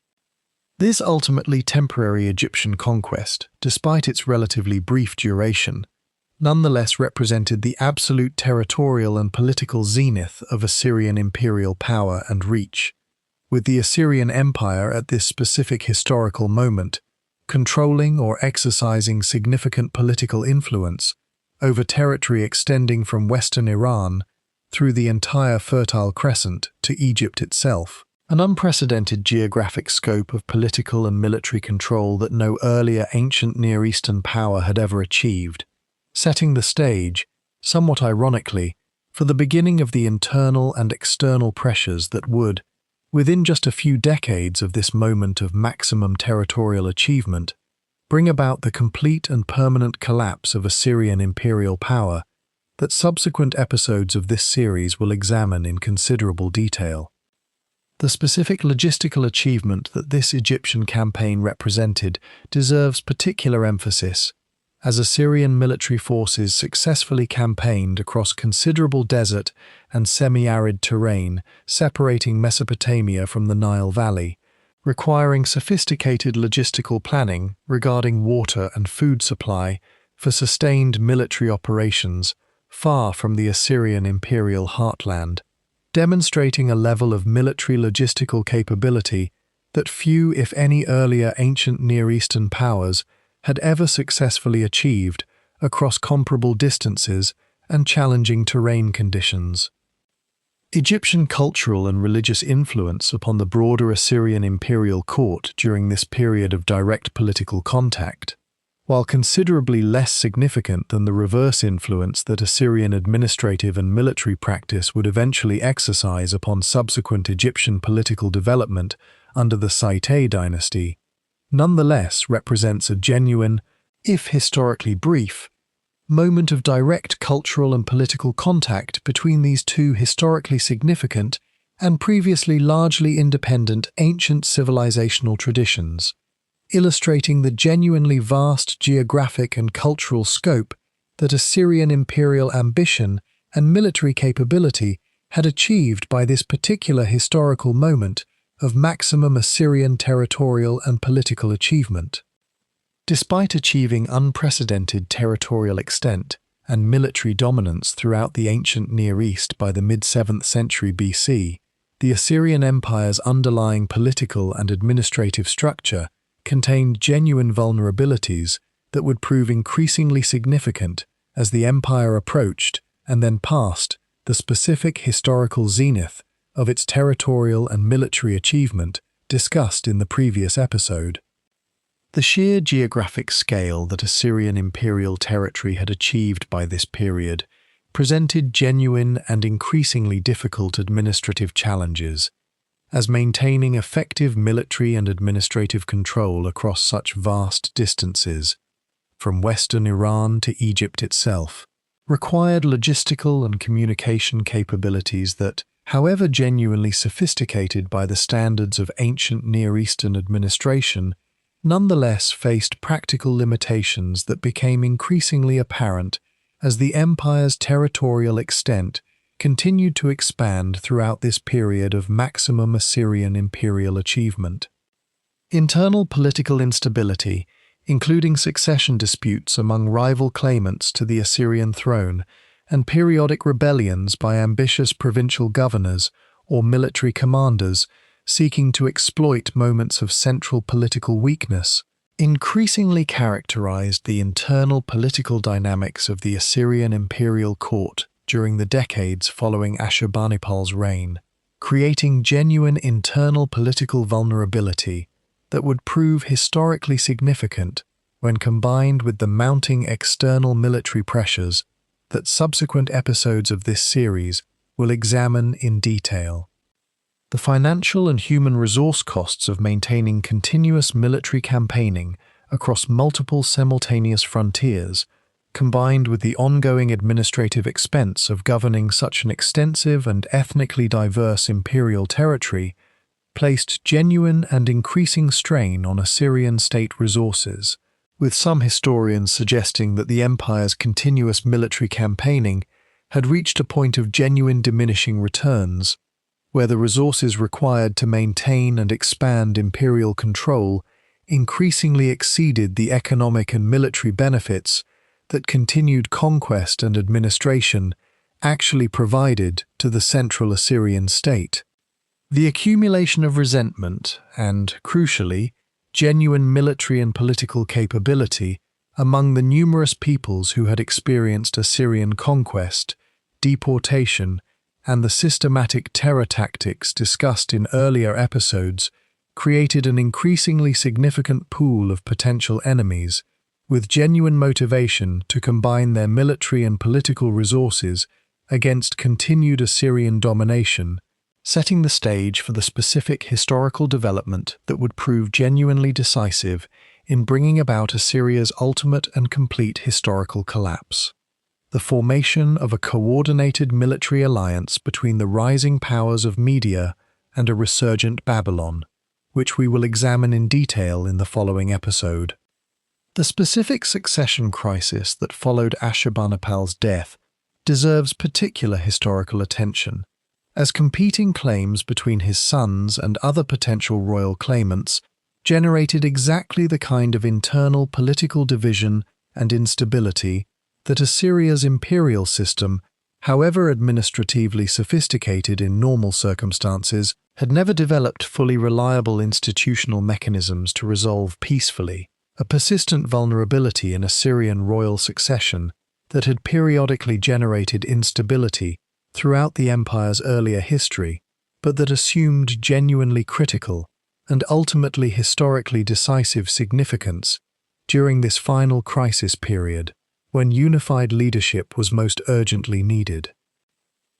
This ultimately temporary Egyptian conquest, despite its relatively brief duration, nonetheless represented the absolute territorial and political zenith of Assyrian imperial power and reach, with the Assyrian Empire at this specific historical moment controlling or exercising significant political influence over territory extending from western Iran through the entire Fertile Crescent to Egypt itself, an unprecedented geographic scope of political and military control that no earlier ancient Near Eastern power had ever achieved, setting the stage, somewhat ironically, for the beginning of the internal and external pressures that would, within just a few decades of this moment of maximum territorial achievement, bring about the complete and permanent collapse of Assyrian imperial power that subsequent episodes of this series will examine in considerable detail. The specific logistical achievement that this Egyptian campaign represented deserves particular emphasis, as Assyrian military forces successfully campaigned across considerable desert and semi-arid terrain separating Mesopotamia from the Nile Valley, requiring sophisticated logistical planning regarding water and food supply for sustained military operations far from the Assyrian imperial heartland, demonstrating a level of military logistical capability that few, if any, earlier ancient Near Eastern powers had ever successfully achieved across comparable distances and challenging terrain conditions. Egyptian cultural and religious influence upon the broader Assyrian imperial court during this period of direct political contact, while considerably less significant than the reverse influence that Assyrian administrative and military practice would eventually exercise upon subsequent Egyptian political development under the Site dynasty, nonetheless represents a genuine, if historically brief, moment of direct cultural and political contact between these two historically significant and previously largely independent ancient civilizational traditions, illustrating the genuinely vast geographic and cultural scope that Assyrian imperial ambition and military capability had achieved by this particular historical moment of maximum Assyrian territorial and political achievement. Despite achieving unprecedented territorial extent and military dominance throughout the ancient Near East by the mid-7th century BC, the Assyrian Empire's underlying political and administrative structure contained genuine vulnerabilities that would prove increasingly significant as the empire approached and then passed the specific historical zenith of its territorial and military achievement discussed in the previous episode. The sheer geographic scale that Assyrian imperial territory had achieved by this period presented genuine and increasingly difficult administrative challenges, as maintaining effective military and administrative control across such vast distances, from western Iran to Egypt itself, required logistical and communication capabilities that, however genuinely sophisticated by the standards of ancient Near Eastern administration, nonetheless faced practical limitations that became increasingly apparent as the empire's territorial extent continued to expand throughout this period of maximum Assyrian imperial achievement. Internal political instability, including succession disputes among rival claimants to the Assyrian throne, and periodic rebellions by ambitious provincial governors or military commanders seeking to exploit moments of central political weakness, increasingly characterized the internal political dynamics of the Assyrian imperial court during the decades following Ashurbanipal's reign, creating genuine internal political vulnerability that would prove historically significant when combined with the mounting external military pressures that subsequent episodes of this series will examine in detail. The financial and human resource costs of maintaining continuous military campaigning across multiple simultaneous frontiers, combined with the ongoing administrative expense of governing such an extensive and ethnically diverse imperial territory, placed genuine and increasing strain on Assyrian state resources, with some historians suggesting that the empire's continuous military campaigning had reached a point of genuine diminishing returns, where the resources required to maintain and expand imperial control increasingly exceeded the economic and military benefits that continued conquest and administration actually provided to the central Assyrian state. The accumulation of resentment and, crucially, genuine military and political capability among the numerous peoples who had experienced Assyrian conquest, deportation, and the systematic terror tactics discussed in earlier episodes created an increasingly significant pool of potential enemies, with genuine motivation to combine their military and political resources against continued Assyrian domination, setting the stage for the specific historical development that would prove genuinely decisive in bringing about Assyria's ultimate and complete historical collapse. The formation of a coordinated military alliance between the rising powers of Media and a resurgent Babylon, which we will examine in detail in the following episode. The specific succession crisis that followed Ashurbanipal's death deserves particular historical attention, as competing claims between his sons and other potential royal claimants generated exactly the kind of internal political division and instability that Assyria's imperial system, however administratively sophisticated in normal circumstances, had never developed fully reliable institutional mechanisms to resolve peacefully. A persistent vulnerability in Assyrian royal succession that had periodically generated instability throughout the empire's earlier history, but that assumed genuinely critical and ultimately historically decisive significance during this final crisis period, when unified leadership was most urgently needed.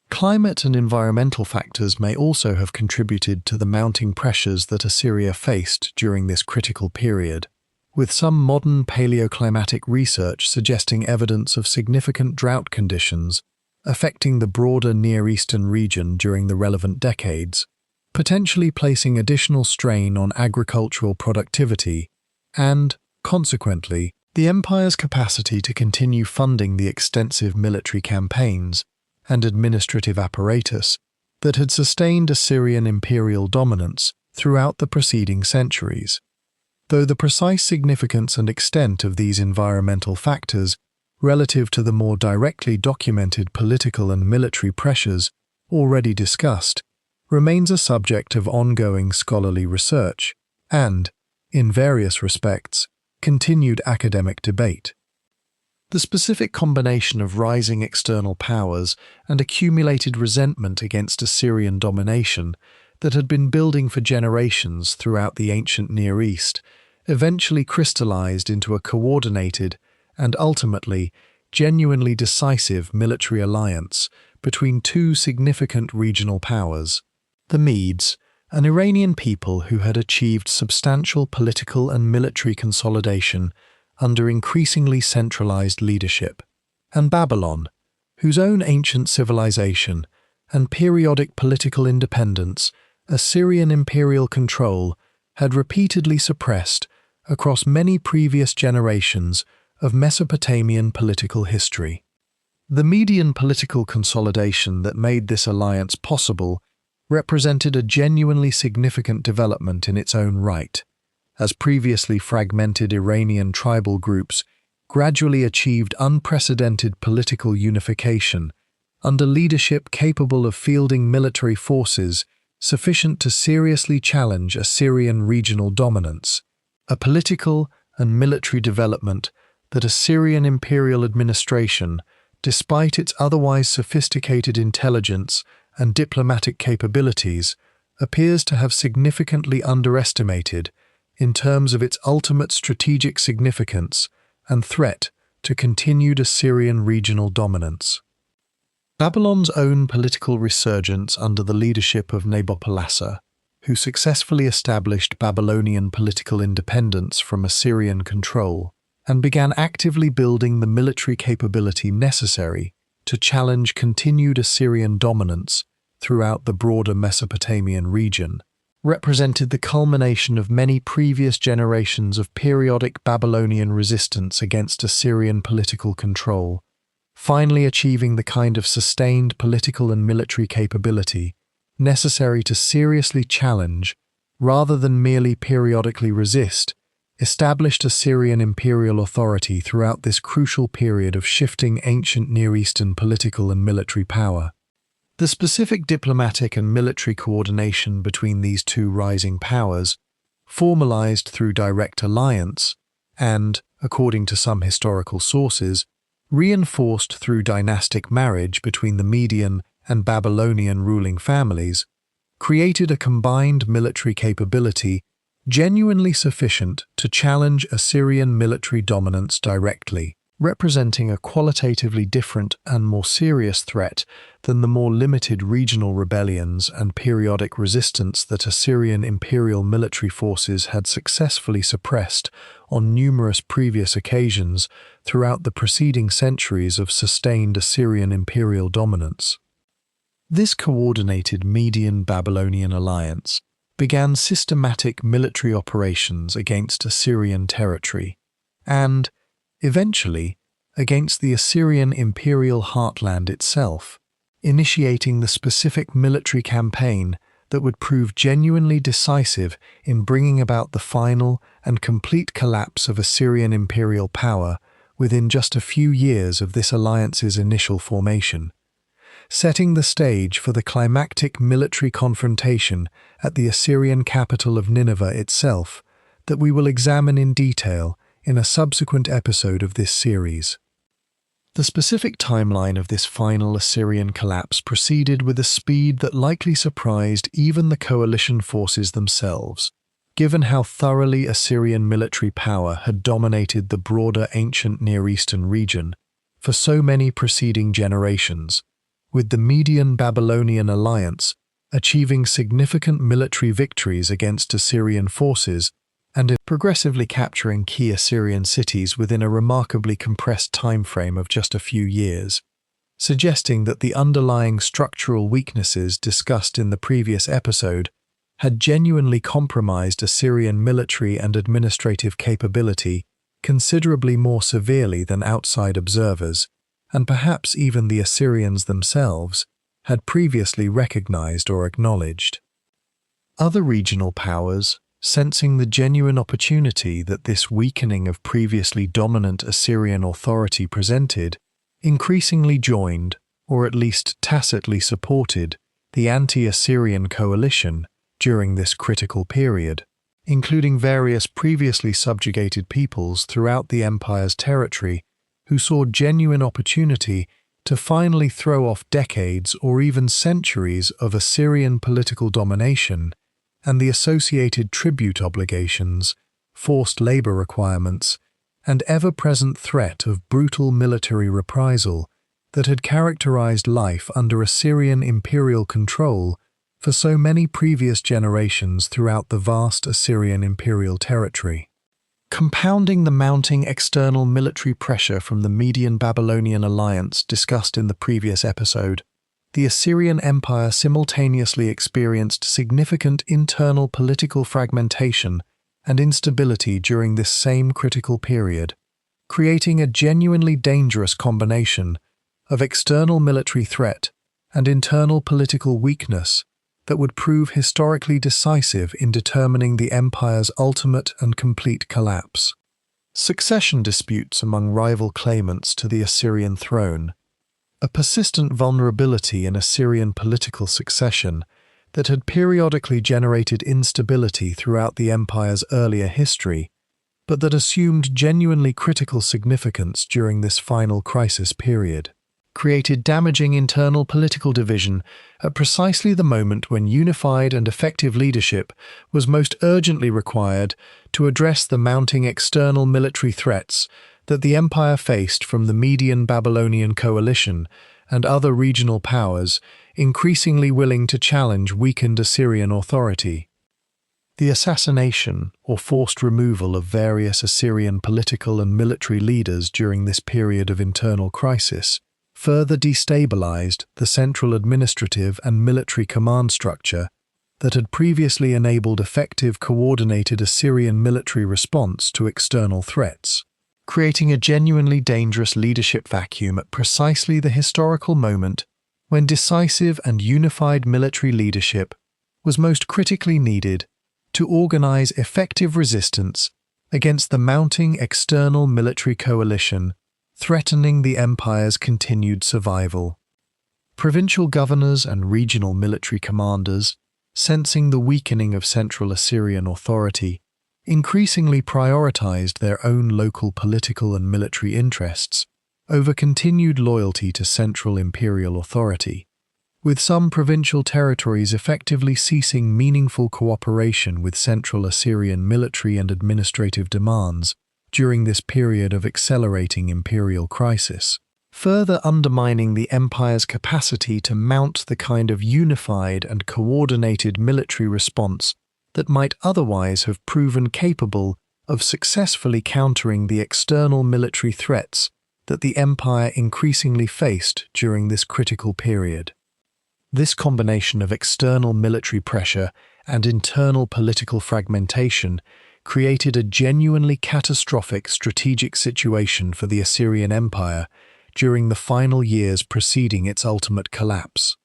Climate and environmental factors may also have contributed to the mounting pressures that Assyria faced during this critical period, with some modern paleoclimatic research suggesting evidence of significant drought conditions affecting the broader Near Eastern region during the relevant decades, potentially placing additional strain on agricultural productivity and, consequently, the empire's capacity to continue funding the extensive military campaigns and administrative apparatus that had sustained Assyrian imperial dominance throughout the preceding centuries. Though the precise significance and extent of these environmental factors relative to the more directly documented political and military pressures already discussed remains a subject of ongoing scholarly research and, in various respects, continued academic debate. The specific combination of rising external powers and accumulated resentment against Assyrian domination that had been building for generations throughout the ancient Near East eventually crystallized into a coordinated and ultimately genuinely decisive military alliance between two significant regional powers. The Medes, an Iranian people who had achieved substantial political and military consolidation under increasingly centralized leadership, and Babylon, whose own ancient civilization and periodic political independence Assyrian imperial control had repeatedly suppressed across many previous generations of Mesopotamian political history. The Median political consolidation that made this alliance possible represented a genuinely significant development in its own right, as previously fragmented Iranian tribal groups gradually achieved unprecedented political unification under leadership capable of fielding military forces sufficient to seriously challenge Assyrian regional dominance, a political and military development that Assyrian imperial administration, despite its otherwise sophisticated intelligence and diplomatic capabilities, appears to have significantly underestimated in terms of its ultimate strategic significance and threat to continued Assyrian regional dominance. Babylon's own political resurgence under the leadership of Nabopolassar, who successfully established Babylonian political independence from Assyrian control and began actively building the military capability necessary to challenge continued Assyrian dominance throughout the broader Mesopotamian region, represented the culmination of many previous generations of periodic Babylonian resistance against Assyrian political control, finally achieving the kind of sustained political and military capability necessary to seriously challenge, rather than merely periodically resist, established Assyrian imperial authority throughout this crucial period of shifting ancient Near Eastern political and military power. The specific diplomatic and military coordination between these two rising powers, formalized through direct alliance and, according to some historical sources, reinforced through dynastic marriage between the Median and Babylonian ruling families, created a combined military capability genuinely sufficient to challenge Assyrian military dominance directly, representing a qualitatively different and more serious threat than the more limited regional rebellions and periodic resistance that Assyrian imperial military forces had successfully suppressed on numerous previous occasions throughout the preceding centuries of sustained Assyrian imperial dominance. This coordinated Median-Babylonian alliance began systematic military operations against Assyrian territory and, eventually, against the Assyrian imperial heartland itself, initiating the specific military campaign that would prove genuinely decisive in bringing about the final and complete collapse of Assyrian imperial power within just a few years of this alliance's initial formation, setting the stage for the climactic military confrontation at the Assyrian capital of Nineveh itself that we will examine in detail in a subsequent episode of this series. The specific timeline of this final Assyrian collapse proceeded with a speed that likely surprised even the coalition forces themselves, given how thoroughly Assyrian military power had dominated the broader ancient Near Eastern region for so many preceding generations, with the Median-Babylonian alliance achieving significant military victories against Assyrian forces and progressively capturing key Assyrian cities within a remarkably compressed time frame of just a few years, suggesting that the underlying structural weaknesses discussed in the previous episode had genuinely compromised Assyrian military and administrative capability considerably more severely than outside observers, and perhaps even the Assyrians themselves, had previously recognized or acknowledged. Other regional powers, sensing the genuine opportunity that this weakening of previously dominant Assyrian authority presented, increasingly joined, or at least tacitly supported, the anti-Assyrian coalition during this critical period, including various previously subjugated peoples throughout the empire's territory who saw genuine opportunity to finally throw off decades or even centuries of Assyrian political domination and the associated tribute obligations, forced labor requirements, and ever-present threat of brutal military reprisal that had characterized life under Assyrian imperial control for so many previous generations throughout the vast Assyrian imperial territory. Compounding the mounting external military pressure from the Median-Babylonian alliance discussed in the previous episode, the Assyrian Empire simultaneously experienced significant internal political fragmentation and instability during this same critical period, creating a genuinely dangerous combination of external military threat and internal political weakness that would prove historically decisive in determining the empire's ultimate and complete collapse. Succession disputes among rival claimants to the Assyrian throne, a persistent vulnerability in Assyrian political succession that had periodically generated instability throughout the empire's earlier history, but that assumed genuinely critical significance during this final crisis period, created damaging internal political division at precisely the moment when unified and effective leadership was most urgently required to address the mounting external military threats that the empire faced from the Median Babylonian coalition and other regional powers increasingly willing to challenge weakened Assyrian authority. The assassination or forced removal of various Assyrian political and military leaders during this period of internal crisis further destabilized the central administrative and military command structure that had previously enabled effective coordinated Assyrian military response to external threats, creating a genuinely dangerous leadership vacuum at precisely the historical moment when decisive and unified military leadership was most critically needed to organize effective resistance against the mounting external military coalition threatening the empire's continued survival. Provincial governors and regional military commanders, sensing the weakening of central Assyrian authority, increasingly prioritized their own local political and military interests over continued loyalty to central imperial authority, with some provincial territories effectively ceasing meaningful cooperation with central Assyrian military and administrative demands during this period of accelerating imperial crisis, further undermining the empire's capacity to mount the kind of unified and coordinated military response that might otherwise have proven capable of successfully countering the external military threats that the empire increasingly faced during this critical period. This combination of external military pressure and internal political fragmentation created a genuinely catastrophic strategic situation for the Assyrian Empire during the final years preceding its ultimate collapse,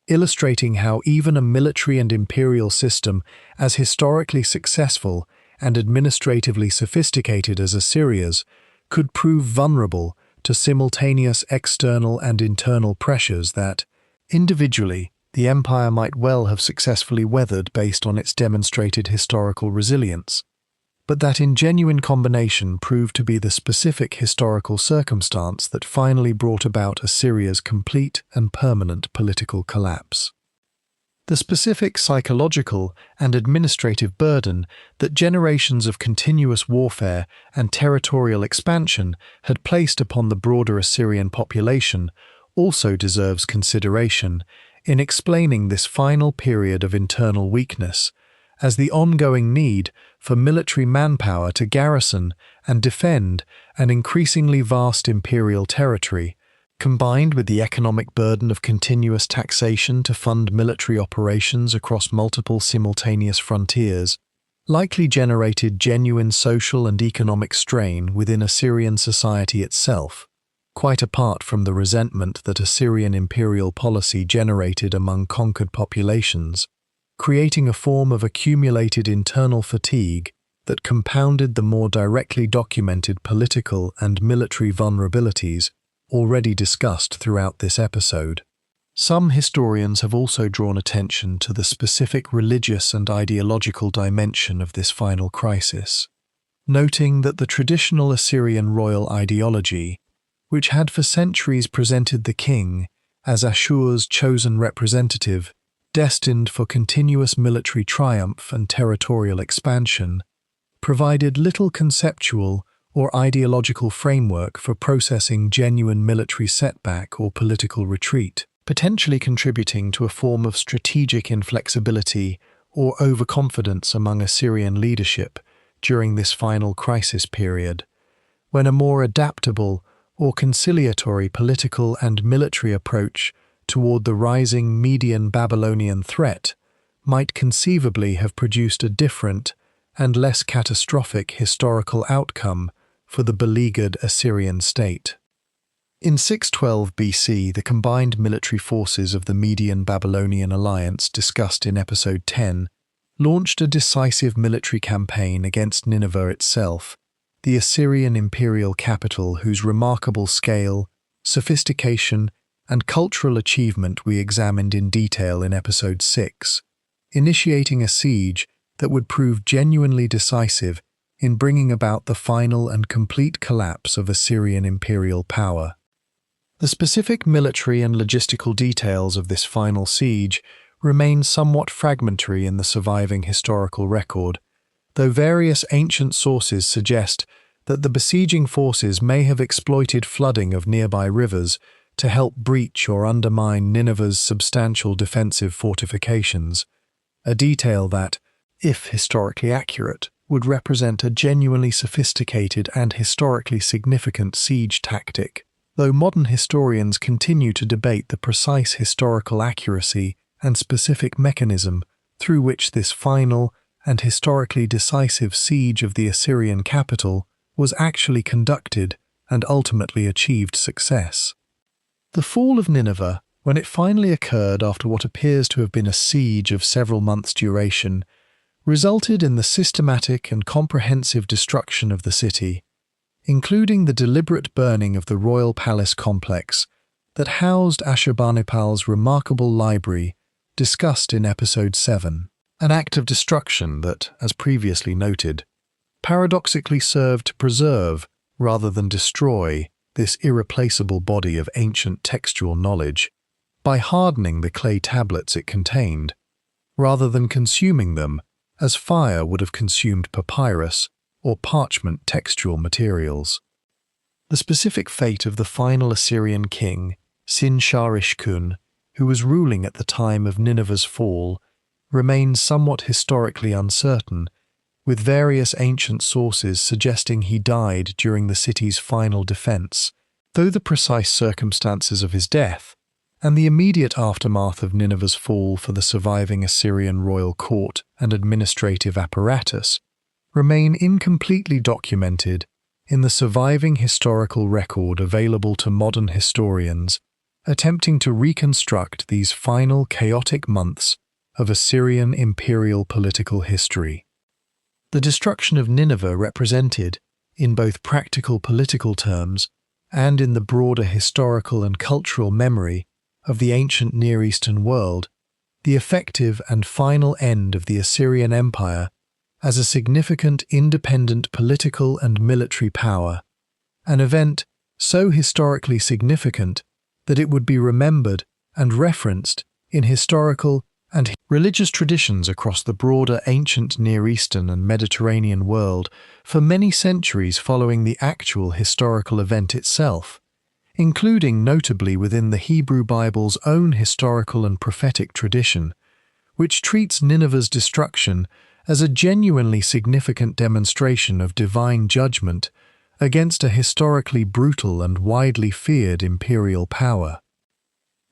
illustrating how even a military and imperial system as historically successful and administratively sophisticated as Assyria's could prove vulnerable to simultaneous external and internal pressures that, individually, the empire might well have successfully weathered based on its demonstrated historical resilience, but that in genuine combination proved to be the specific historical circumstance that finally brought about Assyria's complete and permanent political collapse. The specific psychological and administrative burden that generations of continuous warfare and territorial expansion had placed upon the broader Assyrian population also deserves consideration in explaining this final period of internal weakness, as the ongoing need for military manpower to garrison and defend an increasingly vast imperial territory, combined with the economic burden of continuous taxation to fund military operations across multiple simultaneous frontiers, likely generated genuine social and economic strain within Assyrian society itself, quite apart from the resentment that Assyrian imperial policy generated among conquered populations, creating a form of accumulated internal fatigue that compounded the more directly documented political and military vulnerabilities already discussed throughout this episode. Some historians have also drawn attention to the specific religious and ideological dimension of this final crisis, noting that the traditional Assyrian royal ideology, which had for centuries presented the king as Ashur's chosen representative, destined for continuous military triumph and territorial expansion, provided little conceptual or ideological framework for processing genuine military setback or political retreat, potentially contributing to a form of strategic inflexibility or overconfidence among Assyrian leadership during this final crisis period, when a more adaptable or conciliatory political and military approach toward the rising Median Babylonian threat might conceivably have produced a different and less catastrophic historical outcome for the beleaguered Assyrian state. In 612 BC, the combined military forces of the Median-Babylonian alliance discussed in Episode 10 launched a decisive military campaign against Nineveh itself, the Assyrian imperial capital whose remarkable scale, sophistication, and cultural achievement we examined in detail in Episode 6, initiating a siege that would prove genuinely decisive in bringing about the final and complete collapse of Assyrian imperial power. The specific military and logistical details of this final siege remain somewhat fragmentary in the surviving historical record, though various ancient sources suggest that the besieging forces may have exploited flooding of nearby rivers to help breach or undermine Nineveh's substantial defensive fortifications, a detail that, if historically accurate, would represent a genuinely sophisticated and historically significant siege tactic. Though modern historians continue to debate the precise historical accuracy and specific mechanism through which this final and historically decisive siege of the Assyrian capital was actually conducted and ultimately achieved success. The fall of Nineveh, when it finally occurred after what appears to have been a siege of several months' duration, resulted in the systematic and comprehensive destruction of the city, including the deliberate burning of the royal palace complex that housed Ashurbanipal's remarkable library discussed in Episode 7, an act of destruction that, as previously noted, paradoxically served to preserve, rather than destroy, this irreplaceable body of ancient textual knowledge by hardening the clay tablets it contained, rather than consuming them as fire would have consumed papyrus or parchment textual materials. The specific fate of the final Assyrian king, Sin-shar-ishkun, who was ruling at the time of Nineveh's fall, remains somewhat historically uncertain, with various ancient sources suggesting he died during the city's final defense, though the precise circumstances of his death and the immediate aftermath of Nineveh's fall for the surviving Assyrian royal court and administrative apparatus remain incompletely documented in the surviving historical record available to modern historians attempting to reconstruct these final chaotic months of Assyrian imperial political history. The destruction of Nineveh represented, in both practical political terms and in the broader historical and cultural memory of the ancient Near Eastern world, the effective and final end of the Assyrian Empire as a significant independent political and military power, an event so historically significant that it would be remembered and referenced in historical and religious traditions across the broader ancient Near Eastern and Mediterranean world for many centuries following the actual historical event itself, including notably within the Hebrew Bible's own historical and prophetic tradition, which treats Nineveh's destruction as a genuinely significant demonstration of divine judgment against a historically brutal and widely feared imperial power.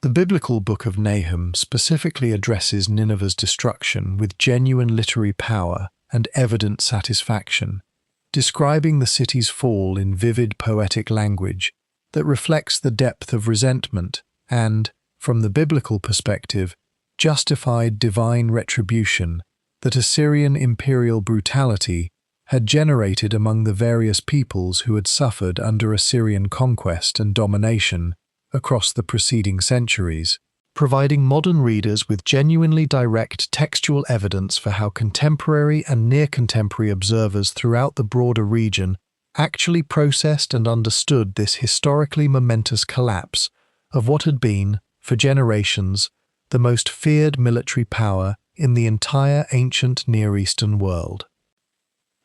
The biblical book of Nahum specifically addresses Nineveh's destruction with genuine literary power and evident satisfaction, describing the city's fall in vivid poetic language that reflects the depth of resentment and, from the biblical perspective, justified divine retribution that Assyrian imperial brutality had generated among the various peoples who had suffered under Assyrian conquest and domination across the preceding centuries, providing modern readers with genuinely direct textual evidence for how contemporary and near-contemporary observers throughout the broader region actually processed and understood this historically momentous collapse of what had been, for generations, the most feared military power in the entire ancient Near Eastern world.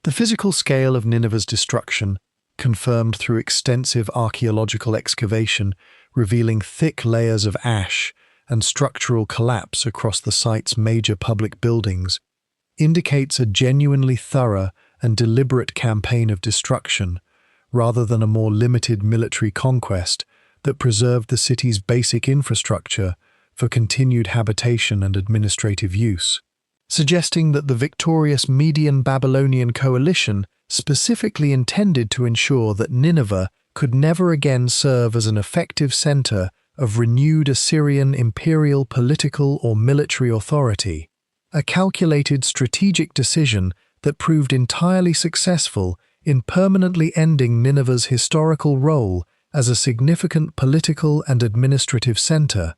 The physical scale of Nineveh's destruction, confirmed through extensive archaeological excavation revealing thick layers of ash and structural collapse across the site's major public buildings, indicates a genuinely thorough and deliberate campaign of destruction, rather than a more limited military conquest that preserved the city's basic infrastructure for continued habitation and administrative use, suggesting that the victorious Median Babylonian coalition specifically intended to ensure that Nineveh could never again serve as an effective center of renewed Assyrian imperial political or military authority, a calculated strategic decision that proved entirely successful in permanently ending Nineveh's historical role as a significant political and administrative center.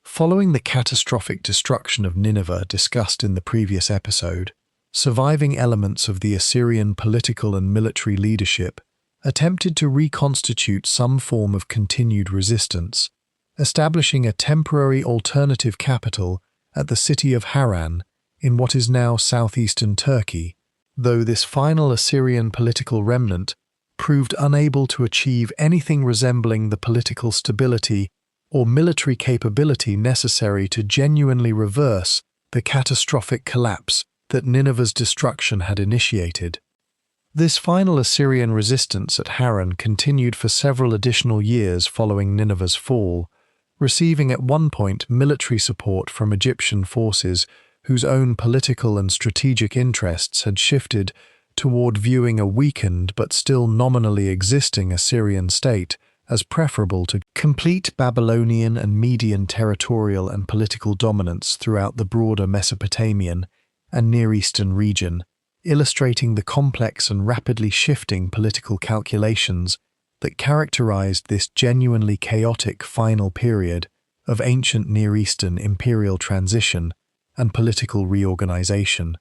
Following the catastrophic destruction of Nineveh discussed in the previous episode, surviving elements of the Assyrian political and military leadership attempted to reconstitute some form of continued resistance, establishing a temporary alternative capital at the city of Haran in what is now southeastern Turkey, though this final Assyrian political remnant proved unable to achieve anything resembling the political stability or military capability necessary to genuinely reverse the catastrophic collapse that Nineveh's destruction had initiated. This final Assyrian resistance at Haran continued for several additional years following Nineveh's fall, receiving at one point military support from Egyptian forces whose own political and strategic interests had shifted toward viewing a weakened but still nominally existing Assyrian state as preferable to complete Babylonian and Median territorial and political dominance throughout the broader Mesopotamian and Near Eastern region, illustrating the complex and rapidly shifting political calculations that characterized this genuinely chaotic final period of ancient Near Eastern imperial transition and political reorganization.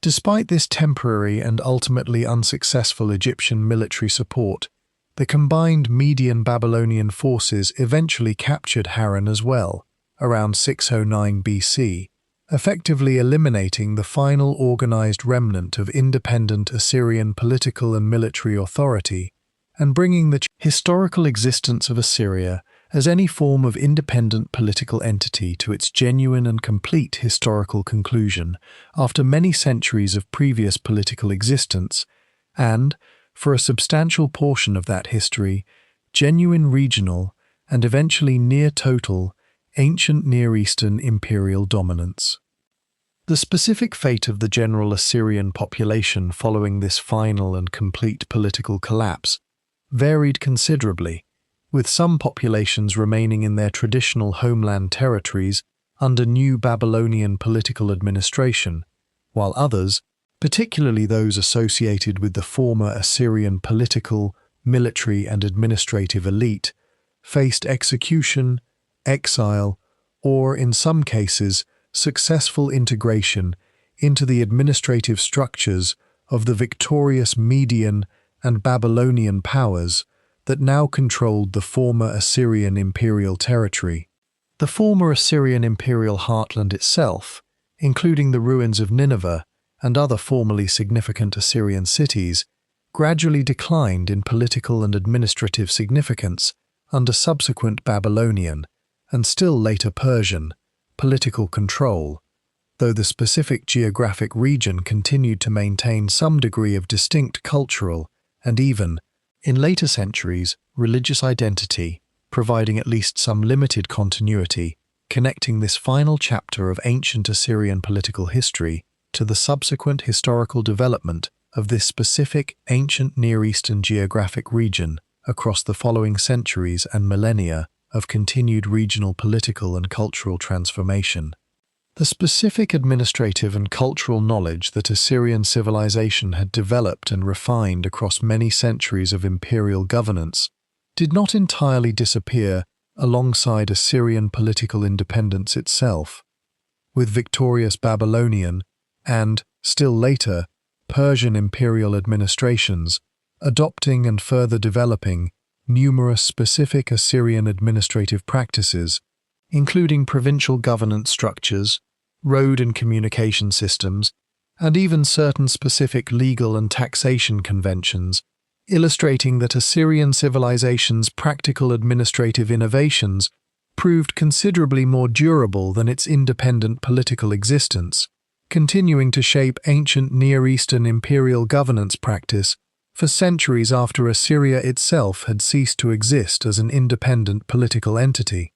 Despite this temporary and ultimately unsuccessful Egyptian military support, the combined Median Babylonian forces eventually captured Haran as well, around 609 BC, effectively eliminating the final organized remnant of independent Assyrian political and military authority, and bringing the historical existence of Assyria as any form of independent political entity to its genuine and complete historical conclusion after many centuries of previous political existence, and, for a substantial portion of that history, genuine regional and eventually near-total ancient Near Eastern imperial dominance. The specific fate of the general Assyrian population following this final and complete political collapse varied considerably, with some populations remaining in their traditional homeland territories under new Babylonian political administration, while others, particularly those associated with the former Assyrian political, military and administrative elite, faced execution, exile, or, in some cases, successful integration into the administrative structures of the victorious Median and Babylonian powers that now controlled the former Assyrian imperial territory. The former Assyrian imperial heartland itself, including the ruins of Nineveh and other formerly significant Assyrian cities, gradually declined in political and administrative significance under subsequent Babylonian, and still later Persian, political control, though the specific geographic region continued to maintain some degree of distinct cultural and even, in later centuries, religious identity, providing at least some limited continuity, connecting this final chapter of ancient Assyrian political history to the subsequent historical development of this specific ancient Near Eastern geographic region across the following centuries and millennia of continued regional political and cultural transformation. The specific administrative and cultural knowledge that Assyrian civilization had developed and refined across many centuries of imperial governance did not entirely disappear alongside Assyrian political independence itself, with victorious Babylonian and, still later, Persian imperial administrations adopting and further developing numerous specific Assyrian administrative practices, including provincial governance structures, road and communication systems, and even certain specific legal and taxation conventions, illustrating that Assyrian civilization's practical administrative innovations proved considerably more durable than its independent political existence, continuing to shape ancient Near Eastern imperial governance practice for centuries after Assyria itself had ceased to exist as an independent political entity.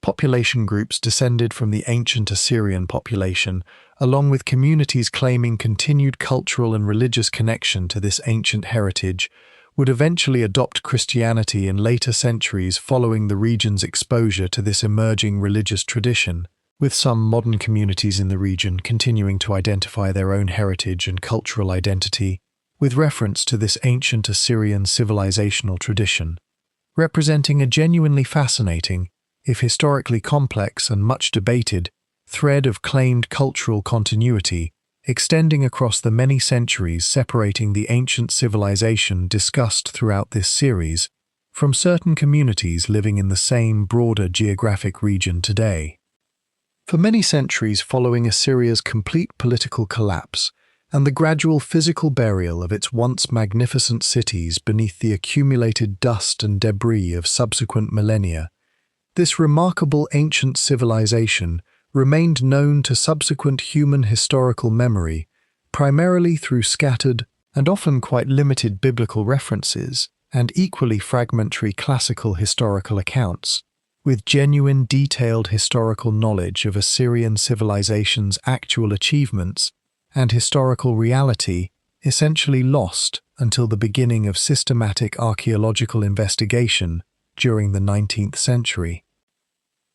Population groups descended from the ancient Assyrian population, along with communities claiming continued cultural and religious connection to this ancient heritage, would eventually adopt Christianity in later centuries following the region's exposure to this emerging religious tradition, with some modern communities in the region continuing to identify their own heritage and cultural identity with reference to this ancient Assyrian civilizational tradition, representing a genuinely fascinating, if historically complex and much debated, thread of claimed cultural continuity extending across the many centuries separating the ancient civilization discussed throughout this series from certain communities living in the same broader geographic region today. For many centuries following Assyria's complete political collapse and the gradual physical burial of its once magnificent cities beneath the accumulated dust and debris of subsequent millennia, this remarkable ancient civilization remained known to subsequent human historical memory primarily through scattered and often quite limited biblical references and equally fragmentary classical historical accounts, with genuine detailed historical knowledge of Assyrian civilization's actual achievements and historical reality essentially lost until the beginning of systematic archaeological investigation during the 19th century.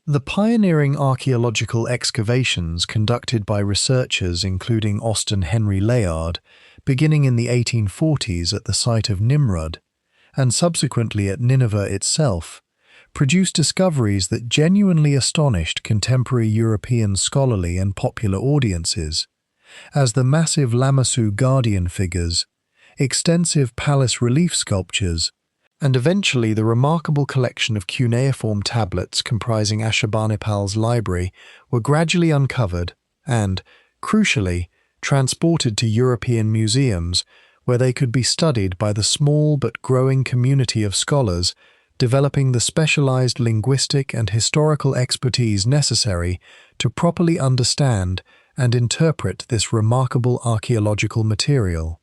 The pioneering archaeological excavations conducted by researchers including Austen Henry Layard, beginning in the 1840s at the site of Nimrud, and subsequently at Nineveh itself, produced discoveries that genuinely astonished contemporary European scholarly and popular audiences, as the massive Lamassu guardian figures, extensive palace relief sculptures, and eventually the remarkable collection of cuneiform tablets comprising Ashurbanipal's library were gradually uncovered and, crucially, transported to European museums where they could be studied by the small but growing community of scholars developing the specialized linguistic and historical expertise necessary to properly understand and interpret this remarkable archaeological material.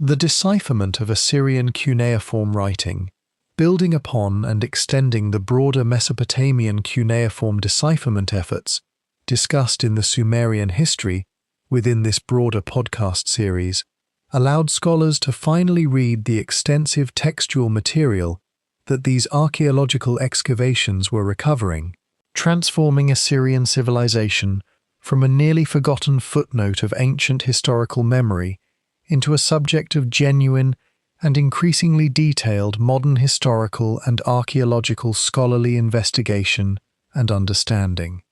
The decipherment of Assyrian cuneiform writing, building upon and extending the broader Mesopotamian cuneiform decipherment efforts discussed in the Sumerian history within this broader podcast series, allowed scholars to finally read the extensive textual material that these archaeological excavations were recovering, transforming Assyrian civilization from a nearly forgotten footnote of ancient historical memory into a subject of genuine and increasingly detailed modern historical and archaeological scholarly investigation and understanding.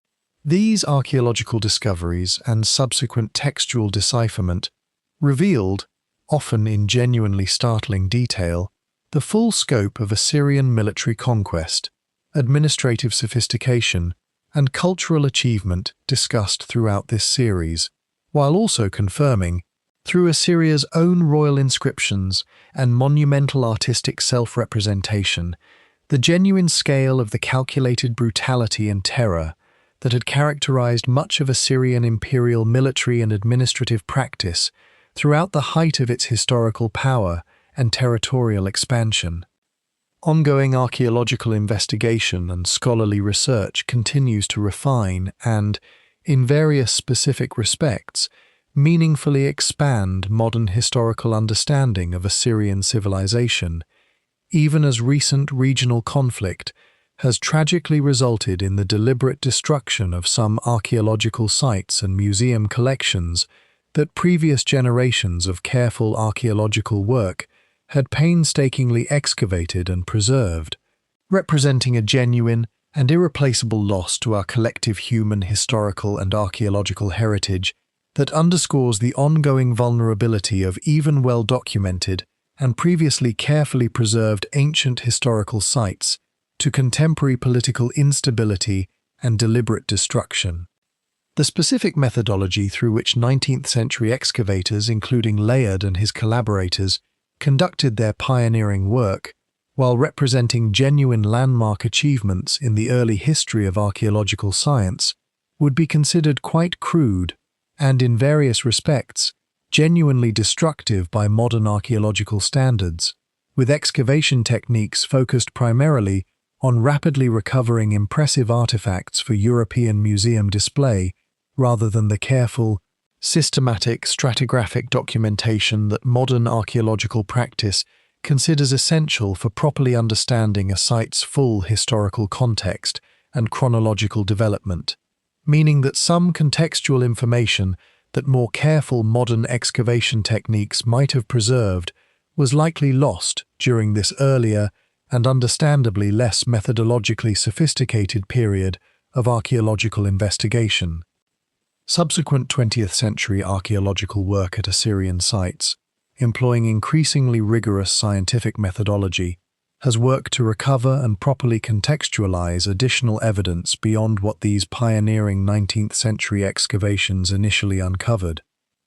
These archaeological discoveries and subsequent textual decipherment revealed, often in genuinely startling detail, the full scope of Assyrian military conquest, administrative sophistication, and cultural achievement discussed throughout this series, while also confirming, through Assyria's own royal inscriptions and monumental artistic self-representation, the genuine scale of the calculated brutality and terror that had characterized much of Assyrian imperial military and administrative practice throughout the height of its historical power and territorial expansion. Ongoing archaeological investigation and scholarly research continues to refine and, in various specific respects, meaningfully expand modern historical understanding of Assyrian civilization, even as recent regional conflict has tragically resulted in the deliberate destruction of some archaeological sites and museum collections that previous generations of careful archaeological work had painstakingly excavated and preserved, representing a genuine and irreplaceable loss to our collective human historical and archaeological heritage that underscores the ongoing vulnerability of even well-documented and previously carefully preserved ancient historical sites to contemporary political instability and deliberate destruction. The specific methodology through which 19th century excavators, including Layard and his collaborators, conducted their pioneering work, while representing genuine landmark achievements in the early history of archaeological science, would be considered quite crude and, in various respects, genuinely destructive by modern archaeological standards, with excavation techniques focused primarily on rapidly recovering impressive artifacts for European museum display rather than the careful, systematic stratigraphic documentation that modern archaeological practice considers essential for properly understanding a site's full historical context and chronological development, meaning that some contextual information that more careful modern excavation techniques might have preserved was likely lost during this earlier and understandably less methodologically sophisticated period of archaeological investigation. Subsequent 20th century archaeological work at Assyrian sites, employing increasingly rigorous scientific methodology, has worked to recover and properly contextualize additional evidence beyond what these pioneering 19th century excavations initially uncovered,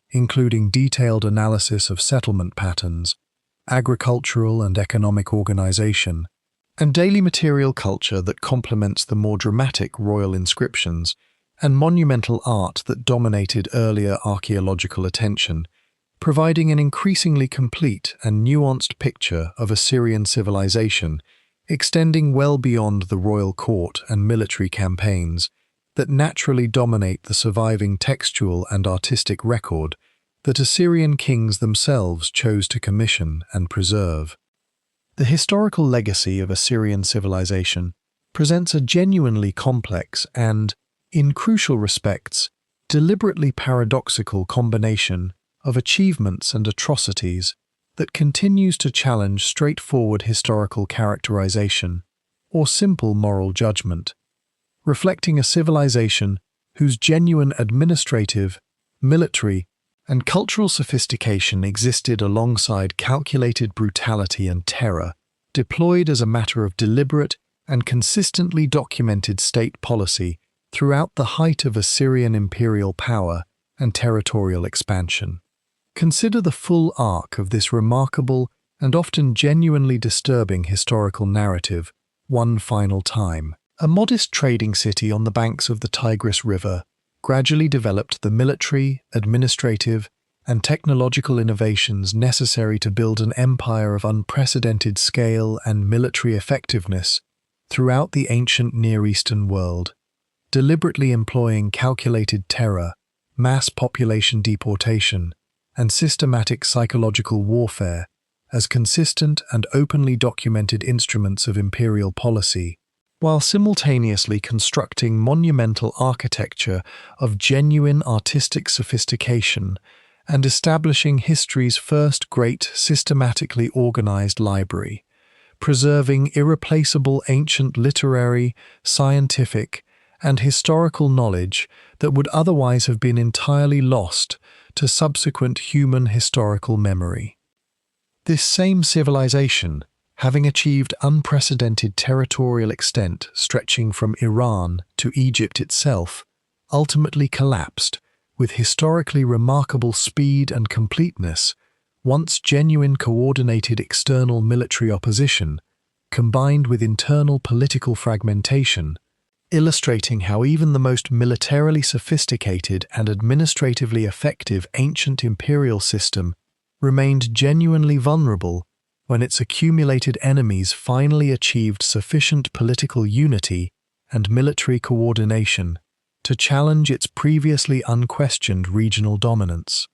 including detailed analysis of settlement patterns, agricultural and economic organization, and daily material culture that complements the more dramatic royal inscriptions and monumental art that dominated earlier archaeological attention, providing an increasingly complete and nuanced picture of Assyrian civilization extending well beyond the royal court and military campaigns that naturally dominate the surviving textual and artistic record that Assyrian kings themselves chose to commission and preserve. The historical legacy of Assyrian civilization presents a genuinely complex and, in crucial respects, deliberately paradoxical combination of achievements and atrocities that continues to challenge straightforward historical characterization or simple moral judgment, reflecting a civilization whose genuine administrative, military, and cultural sophistication existed alongside calculated brutality and terror, deployed as a matter of deliberate and consistently documented state policy throughout the height of Assyrian imperial power and territorial expansion. Consider the full arc of this remarkable and often genuinely disturbing historical narrative one final time. A modest trading city on the banks of the Tigris River gradually developed the military, administrative, and technological innovations necessary to build an empire of unprecedented scale and military effectiveness throughout the ancient Near Eastern world, deliberately employing calculated terror, mass population deportation, and systematic psychological warfare as consistent and openly documented instruments of imperial policy, while simultaneously constructing monumental architecture of genuine artistic sophistication and establishing history's first great systematically organized library, preserving irreplaceable ancient literary, scientific, and historical knowledge that would otherwise have been entirely lost to subsequent human historical memory. This same civilization, having achieved unprecedented territorial extent stretching from Iran to Egypt itself, ultimately collapsed with historically remarkable speed and completeness once genuine coordinated external military opposition combined with internal political fragmentation, illustrating how even the most militarily sophisticated and administratively effective ancient imperial system remained genuinely vulnerable when its accumulated enemies finally achieved sufficient political unity and military coordination to challenge its previously unquestioned regional dominance.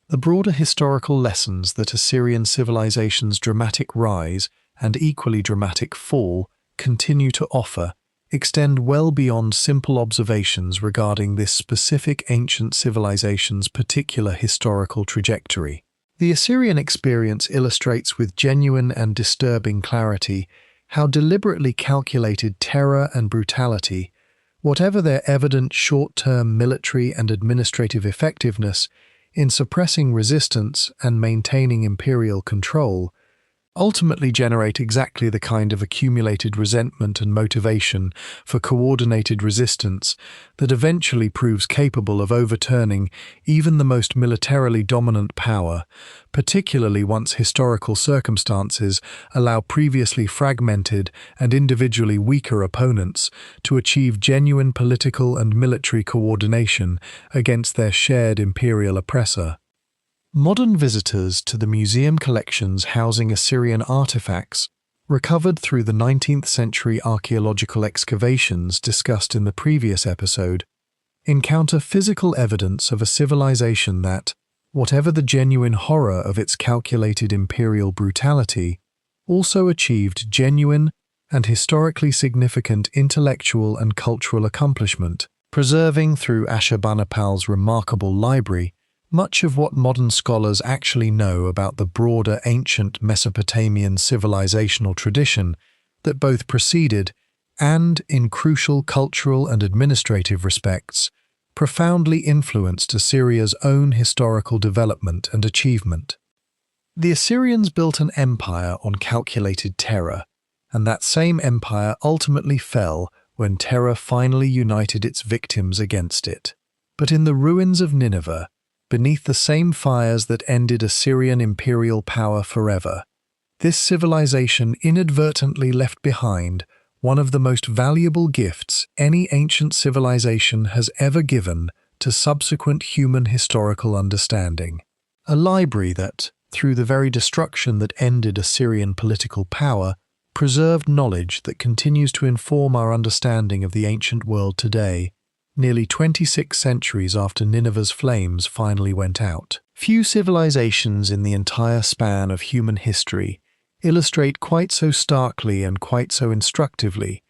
The broader historical lessons that Assyrian civilization's dramatic rise and equally dramatic fall continue to offer extend well beyond simple observations regarding this specific ancient civilization's particular historical trajectory. The Assyrian experience illustrates with genuine and disturbing clarity how deliberately calculated terror and brutality, whatever their evident short-term military and administrative effectiveness in suppressing resistance and maintaining imperial control, ultimately generate exactly the kind of accumulated resentment and motivation for coordinated resistance that eventually proves capable of overturning even the most militarily dominant power, particularly once historical circumstances allow previously fragmented and individually weaker opponents to achieve genuine political and military coordination against their shared imperial oppressor. Modern visitors to the museum collections housing Assyrian artifacts recovered through the 19th century archaeological excavations discussed in the previous episode encounter physical evidence of a civilization that, whatever the genuine horror of its calculated imperial brutality, also achieved genuine and historically significant intellectual and cultural accomplishment, preserving through Ashurbanipal's remarkable library much of what modern scholars actually know about the broader ancient Mesopotamian civilizational tradition that both preceded and, in crucial cultural and administrative respects, profoundly influenced Assyria's own historical development and achievement. The Assyrians built an empire on calculated terror, and that same empire ultimately fell when terror finally united its victims against it. But in the ruins of Nineveh, beneath the same fires that ended Assyrian imperial power forever, this civilization inadvertently left behind one of the most valuable gifts any ancient civilization has ever given to subsequent human historical understanding. A library that, through the very destruction that ended Assyrian political power, preserved knowledge that continues to inform our understanding of the ancient world today, nearly 26 centuries after Nineveh's flames finally went out. Few civilizations in the entire span of human history illustrate quite so starkly and quite so instructively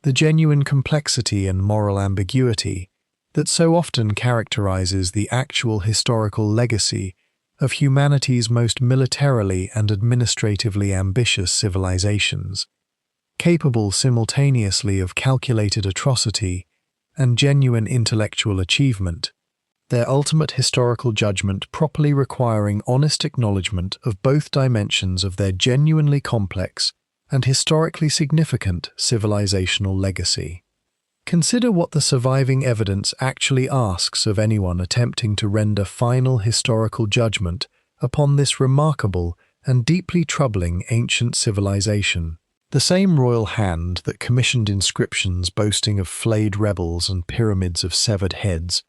the genuine complexity and moral ambiguity that so often characterizes the actual historical legacy of humanity's most militarily and administratively ambitious civilizations, capable simultaneously of calculated atrocity and genuine intellectual achievement, their ultimate historical judgment properly requiring honest acknowledgement of both dimensions of their genuinely complex and historically significant civilizational legacy. Consider what the surviving evidence actually asks of anyone attempting to render final historical judgment upon this remarkable and deeply troubling ancient civilization. The same royal hand that commissioned inscriptions boasting of flayed rebels and pyramids of severed heads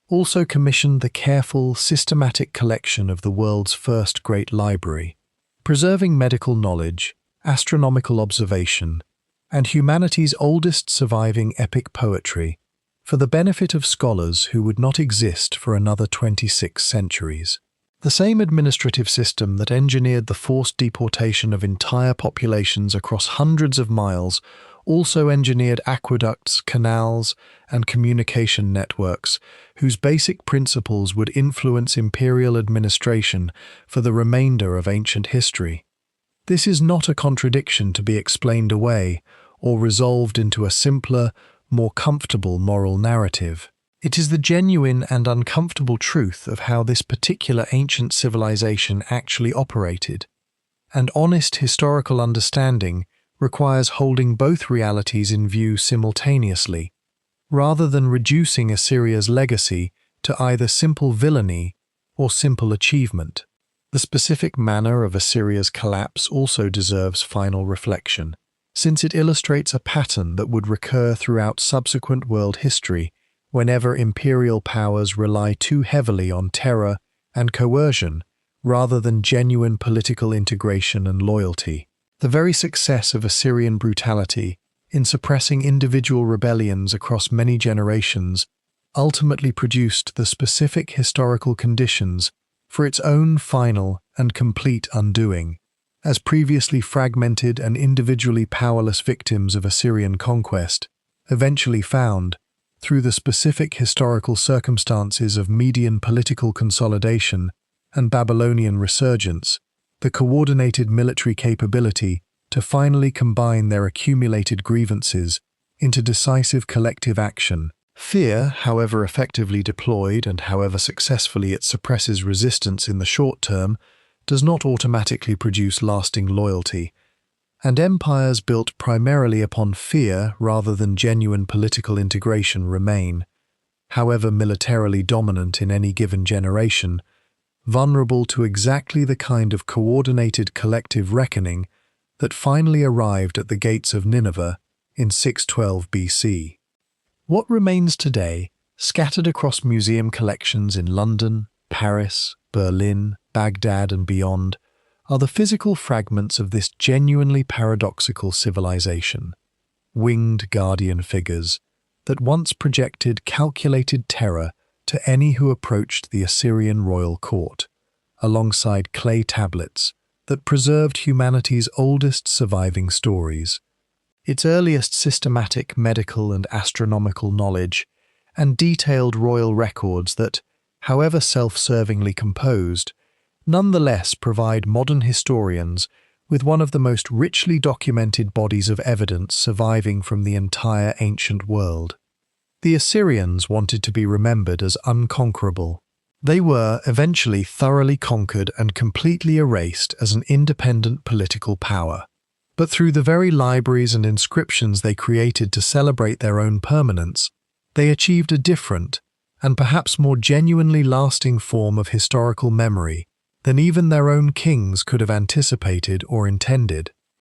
also commissioned the careful, systematic collection of the world's first great library, preserving medical knowledge, astronomical observation, and humanity's oldest surviving epic poetry for the benefit of scholars who would not exist for another 26 centuries. The same administrative system that engineered the forced deportation of entire populations across hundreds of miles also engineered aqueducts, canals, and communication networks whose basic principles would influence imperial administration for the remainder of ancient history. This is not a contradiction to be explained away or resolved into a simpler, more comfortable moral narrative. It is the genuine and uncomfortable truth of how this particular ancient civilization actually operated, and honest historical understanding requires holding both realities in view simultaneously, rather than reducing Assyria's legacy to either simple villainy or simple achievement. The specific manner of Assyria's collapse also deserves final reflection, since it illustrates a pattern that would recur throughout subsequent world history whenever imperial powers rely too heavily on terror and coercion rather than genuine political integration and loyalty. The very success of Assyrian brutality in suppressing individual rebellions across many generations ultimately produced the specific historical conditions for its own final and complete undoing, as previously fragmented and individually powerless victims of Assyrian conquest eventually found, through the specific historical circumstances of Median political consolidation and Babylonian resurgence, the coordinated military capability to finally combine their accumulated grievances into decisive collective action. Fear, however effectively deployed and however successfully it suppresses resistance in the short term, does not automatically produce lasting loyalty, and empires built primarily upon fear rather than genuine political integration remain, however militarily dominant in any given generation, vulnerable to exactly the kind of coordinated collective reckoning that finally arrived at the gates of Nineveh in 612 BC. What remains today, scattered across museum collections in London, Paris, Berlin, Baghdad and beyond, are the physical fragments of this genuinely paradoxical civilization. Winged guardian figures that once projected calculated terror to any who approached the Assyrian royal court, alongside clay tablets that preserved humanity's oldest surviving stories, its earliest systematic medical and astronomical knowledge, and detailed royal records that, however self-servingly composed, nonetheless provide modern historians with one of the most richly documented bodies of evidence surviving from the entire ancient world. The Assyrians wanted to be remembered as unconquerable. They were eventually thoroughly conquered and completely erased as an independent political power. But through the very libraries and inscriptions they created to celebrate their own permanence, they achieved a different, and perhaps more genuinely lasting form of historical memory than even their own kings could have anticipated or intended.